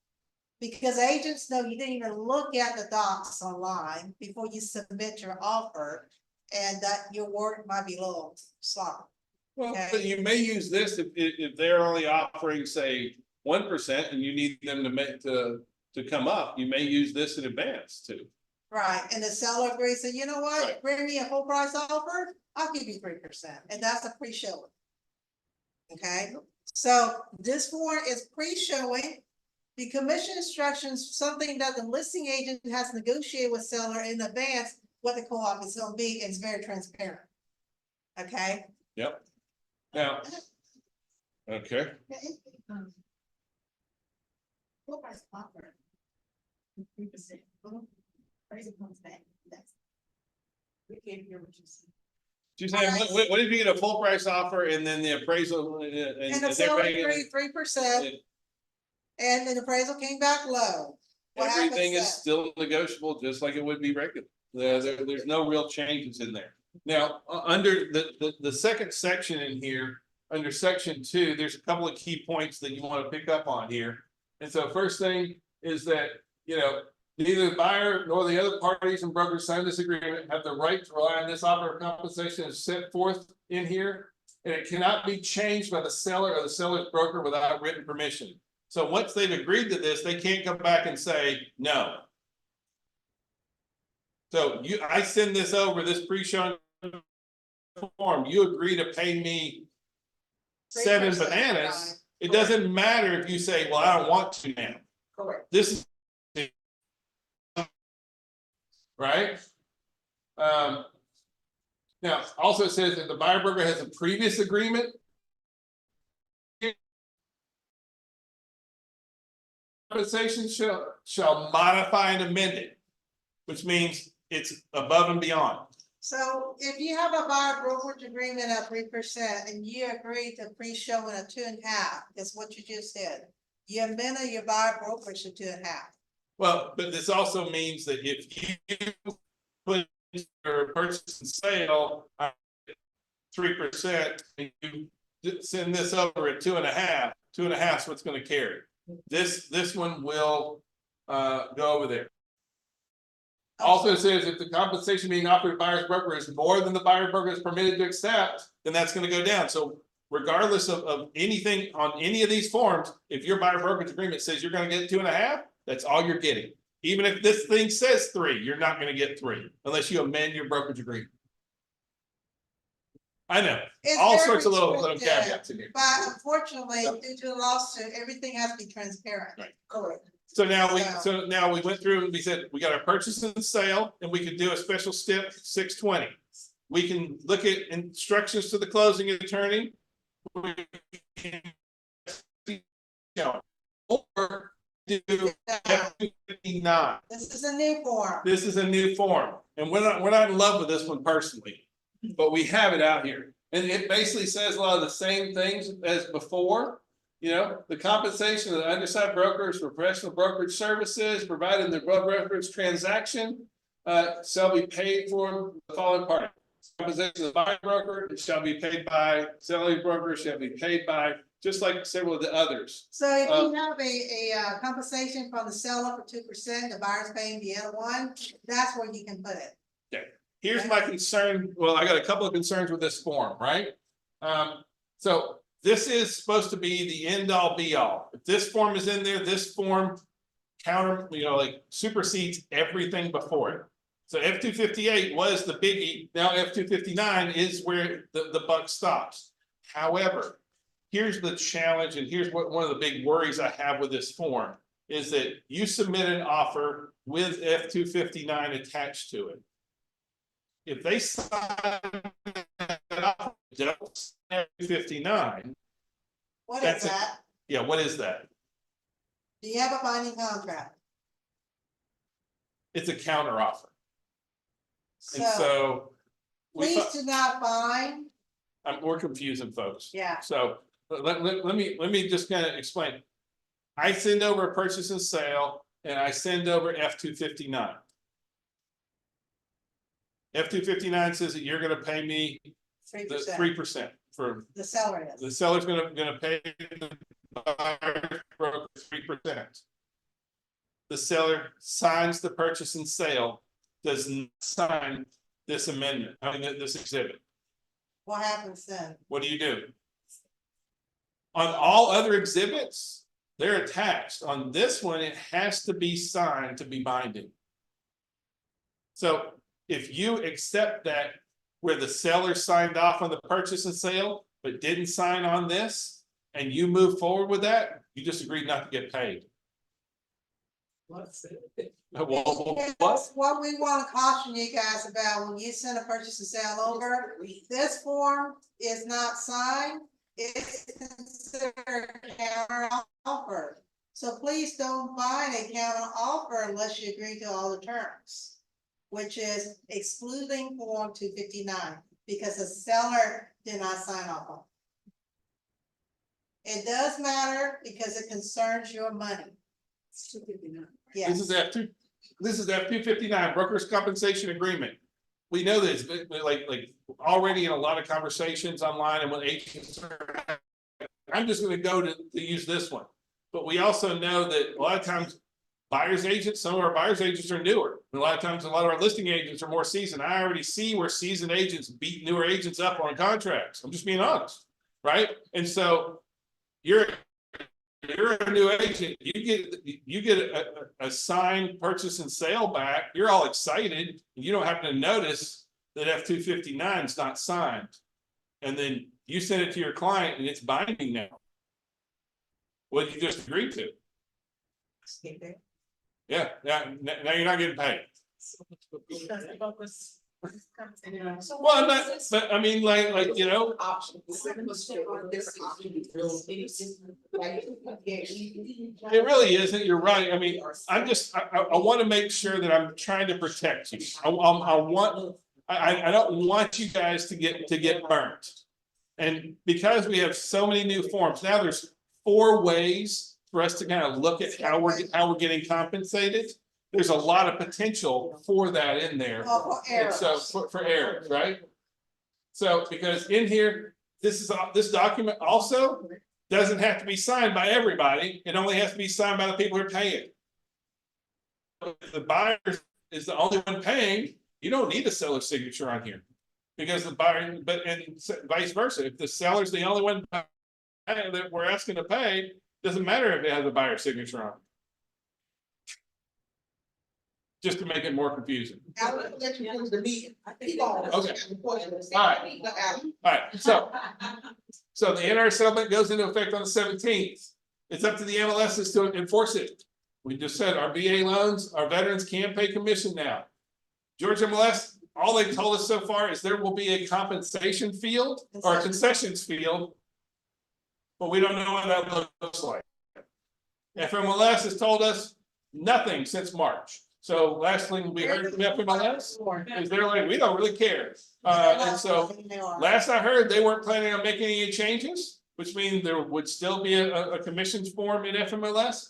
Because agents know you didn't even look at the docs online before you submit your offer, and that your work might be a little sloppy. well, Okay. but you may use this if they're only offering, say, 1% and you need them to come up, you may use this in advance too. Right, and the seller agrees, so you know what, Right. bring me a whole price offer, I'll give you 3%, and that's a pre-showing. Okay, so this form is pre-showing. The commission instructions, something that the listing agent has negotiated with seller in advance, what the co-op is gonna be, is very transparent. Okay, Yep. Now. Okay, Full price offer. 3%. Appraisal comes back, that's. We can't hear what you said. she's saying, what if you get a full price offer and then the appraisal and and the they're seller paying? agreed 3%, and the appraisal came back low. What happens Everything is then? still negotiable, just like it would be regular. There's no real changes in there. Now, under the second section in here, under section 2, there's a couple of key points that you want to pick up on here. And so first thing is that, neither the buyer nor the other parties and brokers sign this agreement have the right to rely on this offer of compensation as set forth in here. And it cannot be changed by the seller or the seller's broker without written permission. So once they've agreed to this, they can't come back and say no. So I send this over, this pre-shown form, you agree to pay me 7 3%, bananas. right. It doesn't matter if you say, well, I don't want to now. Correct. This is. Right? Now, also it says that the buyer broker has a previous agreement. Compensation shall modify and amend it, which means it's above and beyond. So if you have a buyer brokerage agreement at 3% and you agree to pre-showing a 2.5, that's what you just said. You amended your buyer brokerage to 2.5. Well, but this also means that if you put your purchase and sale 3%, and you send this over at 2.5, 2.5 is what's gonna carry. This one will go over there. Also says if the compensation being offered by buyer's broker is more than the buyer broker is permitted to accept, then that's gonna go down. So regardless of anything on any of these forms, if your buyer brokerage agreement says you're gonna get 2.5, that's all you're getting. Even if this thing says 3, you're not gonna get 3 unless you amend your brokerage agreement. I know, It's all very sorts of little restrictive, caveats in here. But unfortunately, due to the lawsuit, everything has to be transparent. Right. Correct. So now we went through and we said, we got our purchase and sale, and we could do a special step 620. We can look at instructions to the closing attorney. We can, or do F59. This is a new form. This is a new form, and we're not in love with this one personally, but we have it out here. And it basically says a lot of the same things as before. You know, the compensation of the underside brokers for professional brokerage services provided in the brokerage transaction shall be paid for the following party. Compensation of the buyer broker, it shall be paid by, selling broker shall be paid by, just like several of the others. So if you have a compensation from the seller for 2%, the buyer's paying the other one, that's where you can put it. Here's my concern, well, I got a couple of concerns with this form, right? So this is supposed to be the end all be all. If this form is in there, this form like supersedes everything before it. So F258 was the biggie, now F259 is where the buck stops. However, here's the challenge, and here's what one of the big worries I have with this form is that you submit an offer with F259 attached to it. If they sign F59, What is That's it. that? yeah, what is that? Do you have a binding contract? It's a counter offer. And So so please do not bind. we're confusing folks. Yeah. So let me just kind of explain. I send over a purchase and sale, and I send over F259. F259 says that you're gonna pay me the 3%. 3% for, The seller is. the seller's gonna pay the buyer broker 3%. The seller signs the purchase and sale, does not sign this amendment, this exhibit. What happens then? What do? On all other exhibits, they're attached. On this one, it has to be signed to be binding. So if you accept that where the seller signed off on the purchase and sale, but didn't sign on this, and you move forward with that, you just agreed not to get paid. What's it? What? What we want to caution you guys about when you send a purchase and sale over, this form is not signed. It's considered a counter offer. So please don't bind a counter offer unless you agree to all the terms, which is excluding form 259, because the seller did not sign off on it. It does matter because it concerns your money. It's 259. Yes. This is F259, brokers compensation agreement. We know this, but like already in a lot of conversations online and with agents. I'm just gonna go to use this one. But we also know that a lot of times buyer's agents, some of our buyer's agents are newer. And a lot of times, a lot of our listing agents are more seasoned. I already see where seasoned agents beat newer agents up on contracts. I'm just being honest, right? And so you're a new agent, you get a signed purchase and sale back, you're all excited, and you don't happen to notice that F259 is not signed. And then you send it to your client and it's binding now. What you just agreed to. Yeah, now you're not getting paid. Well, I'm not, but I mean, like, you know, it really isn't, you're right. I mean, I want to make sure that I'm trying to protect you. I want I don't want you guys to get burnt. And because we have so many new forms, now there's 4 ways for us to kind of look at how we're getting compensated. There's a lot of potential for that in there. Oh, for And so errors. for errors, right? So because in here, this document also doesn't have to be signed by everybody. It only has to be signed by the people who are paying. If the buyer is the only one paying, you don't need a seller's signature on here. Because the buyer, but and vice versa, if the seller's the only one paying that we're asking to pay, doesn't matter if it has a buyer signature on it. Just to make it more confusing. Alan, let you finish the meeting. Keep on. Okay. All Alright. Alright, so the NR settlement goes into effect on the 17th. It's up to the MLSs to enforce it. We just said our VA loans, our veterans can pay commission now. Georgia MLS, all they've told us so far is there will be a compensation field or a concessions field. But we don't know what that looks like. FMLS has told us nothing since March. So last thing we heard from FMLS is they're like, we don't really care. And so last I heard, they weren't planning on making any changes, which means there would still be a commissions form in FMLS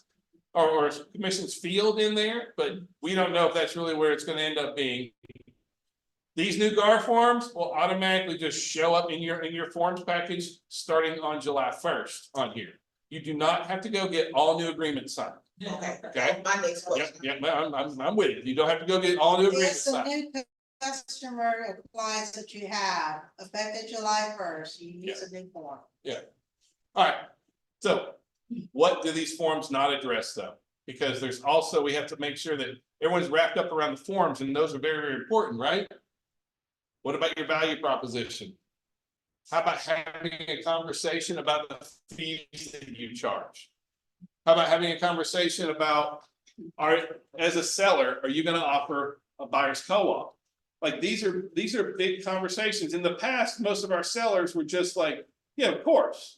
or a commissions field in there, but we don't know if that's really where it's going to end up being. These new GAR forms will automatically just show up in your forms package starting on July 1st on here. You do not have to go get all new agreements signed. Okay. Okay. My next question. Yep, I'm with you. You don't have to go get all new agreements It's the signed. new customer appliance that you have, effective July 1st, you use a new form. All right, so what do these forms not address though? Because there's also, we have to make sure that everyone's wrapped up around the forms and those are very, very important, right? What about your value proposition? How about having a conversation about the fees that you charge? How about having a conversation about, as a seller, are you gonna offer a buyer's co-op? Like these are big conversations. In the past, most of our sellers were just like, yeah, of course.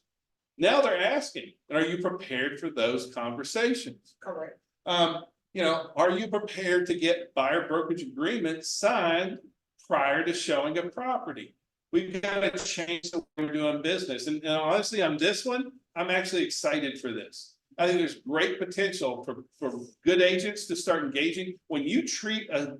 Now they're asking, are you prepared for those conversations? Correct. Are you prepared to get buyer brokerage agreements signed prior to showing a property? We've got to change the way we're doing business. And honestly, on this one, I'm actually excited for this. I think there's great potential for good agents to start engaging. When you treat a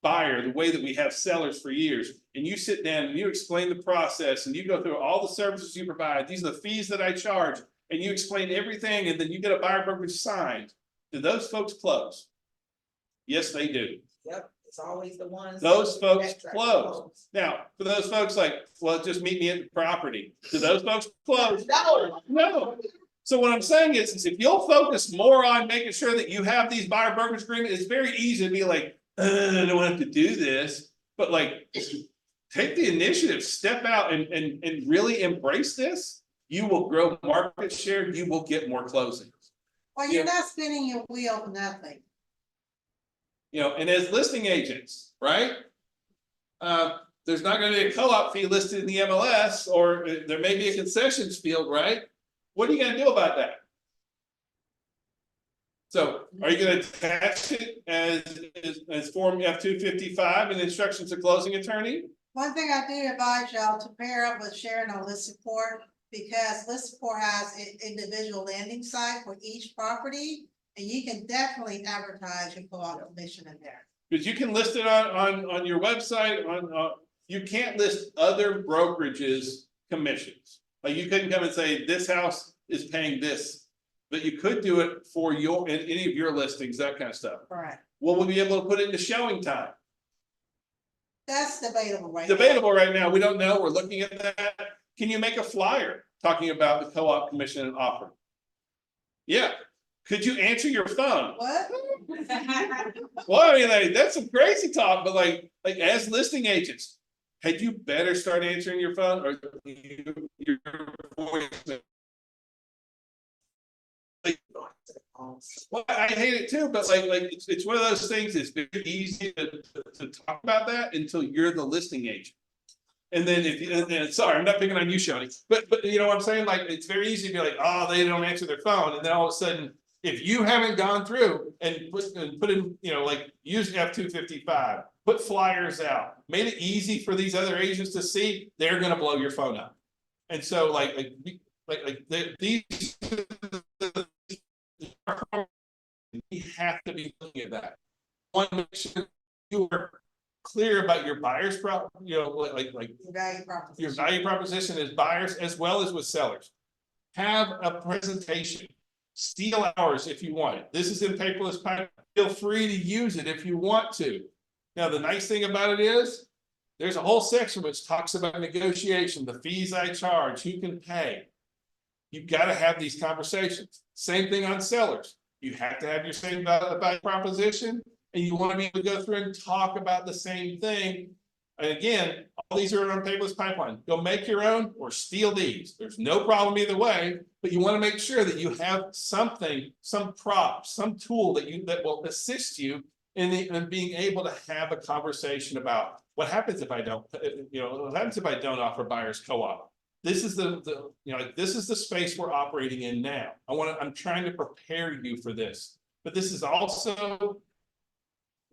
buyer the way that we have sellers for years, and you sit down and you explain the process and you go through all the services you provide, these are the fees that I charge, and you explain everything, and then you get a buyer brokerage signed, do those folks close? Yes, they do. Yep, it's always the ones. Those folks that close. Now, for those folks like, well, just meet me at the property, do those folks close? No. No. So what I'm saying is if you'll focus more on making sure that you have these buyer brokerage agreements, it's very easy to be like, I don't have to do this, but like, take the initiative, step out and really embrace this. You will grow market share, you will get more closings. Well, you're not spinning your wheel for nothing. And as listing agents, right? There's not gonna be a co-op fee listed in the MLS, or there may be a concessions field, right? What are you gonna do about that? So are you gonna attach it as Form F-255 and instructions to closing attorney? One thing I do advise y'all to pair up with sharing on list support, because list support has an individual landing site for each property. And you can definitely advertise your co-op commission in there. Because you can list it on your website, you can't list other brokerages commissions. Like you couldn't come and say, this house is paying this, but you could do it for in any of your listings, that kind of stuff. Correct. Will we be able to put it into showing time? That's debatable right now. Debatable right now, we don't know, we're looking at that. Can you make a flyer talking about the co-op commission and offer? Yeah. Could you answer your phone? What? Well, I mean, like, that's some crazy talk, but like as listing agents, had you better start answering your phone or your voice? Well, I hate it too, but like it's one of those things. It's very easy to talk about that until you're the listing agent. And then sorry, I'm not picking on you, Shoni, but you know what I'm saying? Like it's very easy to be like, oh, they don't answer their phone, and then all of a sudden, if you haven't gone through and put in, like use F-255, put flyers out, made it easy for these other agents to see, they're gonna blow your phone up. And so these. We have to be looking at that. Want to make sure you are clear about your buyer's Your value proposition. your value proposition as buyers as well as with sellers. Have a presentation. Steal hours if you want it. This is in paperless pipe. Feel free to use it if you want to. Now, the nice thing about it is there's a whole section which talks about negotiation, the fees I charge, who can pay. You've got to have these conversations. Same thing on sellers. You have to have your same value proposition, and you want to be able to go through and talk about the same thing. And again, all these are on paperless pipeline. Go make your own or steal these. There's no problem either way, but you want to make sure that you have something, some prop, some tool that will assist you in being able to have a conversation about what happens if I don't, what happens if I don't offer buyers co-op. This is this is the space we're operating in now. I'm trying to prepare you for this, but this is also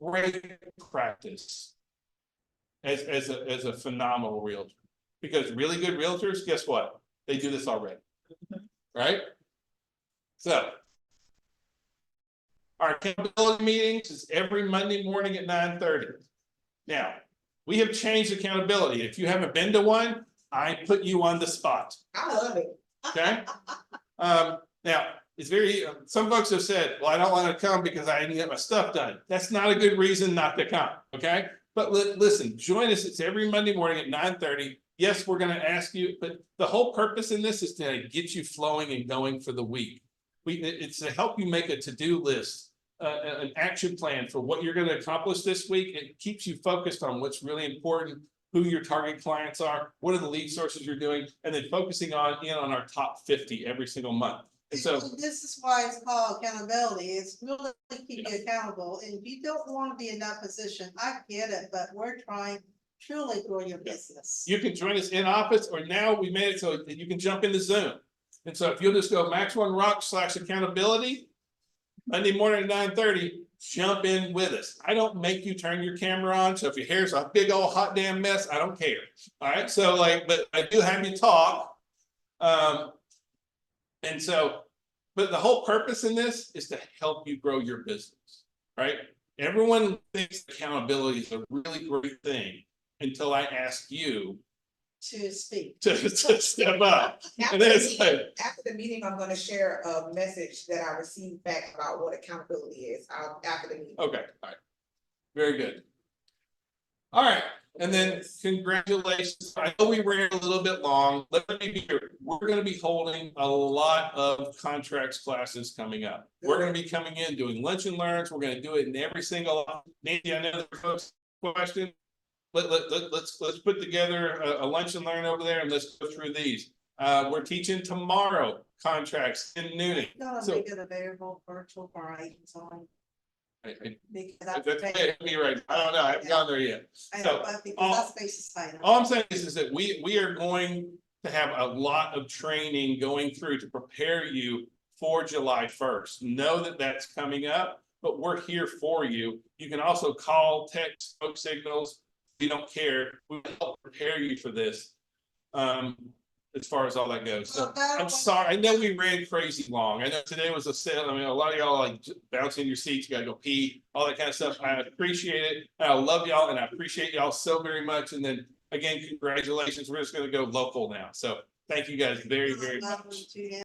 great practice as a phenomenal realtor, because really good realtors, guess what? They do this already, right? So our accountability meetings is every Monday morning at 9:30. Now, we have changed accountability. If you haven't been to one, I put you on the spot. I love it. Okay. Now it's some folks have said, well, I don't want to come because I need to get my stuff done. That's not a good reason not to come. Okay. But listen, join us. It's every Monday morning at 9:30. Yes, we're going to ask you, but the whole purpose in this is to get you flowing and going for the week. It's to help you make a to-do list, an action plan for what you're going to accomplish this week. It keeps you focused on what's really important, who your target clients are, what are the lead sources you're doing, and then focusing on our top 50 every single month. And so this is why it's called accountability. It's really to keep you accountable. And if you don't want to be in that position, I get it, but we're trying truly grow your business. you can join us in office, or now we made it so that you can jump into Zoom. And so if you'll just go Max One Rocks /accountability, Monday morning at 9:30, jump in with us. I don't make you turn your camera on. So if your hair's a big old hot damn mess, I don't care. All right. So but I do have you talk. And so, but the whole purpose in this is to help you grow your business, right? Everyone thinks accountability is a really great thing until I ask you To speak. to step up. After And then it's like, after the meeting, I'm gonna share a message that I received back about what accountability is, after the meeting. okay, all right. Very good. All right, and then congratulations. I know we ran a little bit long. Let me be here. We're gonna be holding a lot of contracts classes coming up. We're gonna be coming in, doing lunch and learns. We're gonna do it in every single, Nancy, I know there folks question. Let's put together a lunch and learn over there, and let's go through these. We're teaching tomorrow contracts in Noonan. Gotta So- make it available virtual for our agents on. Because That's that's. me right. I don't know. I haven't gone there yet. I So, know, but because that space is tight. All I'm saying is that we are going to have a lot of training going through to prepare you for July 1st. Know that that's coming up, but we're here for you. You can also call, text, smoke signals. We don't care. We will help prepare you for this. As far as all that goes. So I'm sorry. I know we ran crazy long. I know today was a sale. I mean, a lot of y'all like bouncing in your seats. You gotta go pee, all that kind of stuff. I appreciate it. I love y'all, and I appreciate y'all so very much. And then again, congratulations. We're just gonna go local now. So thank you guys very, very much.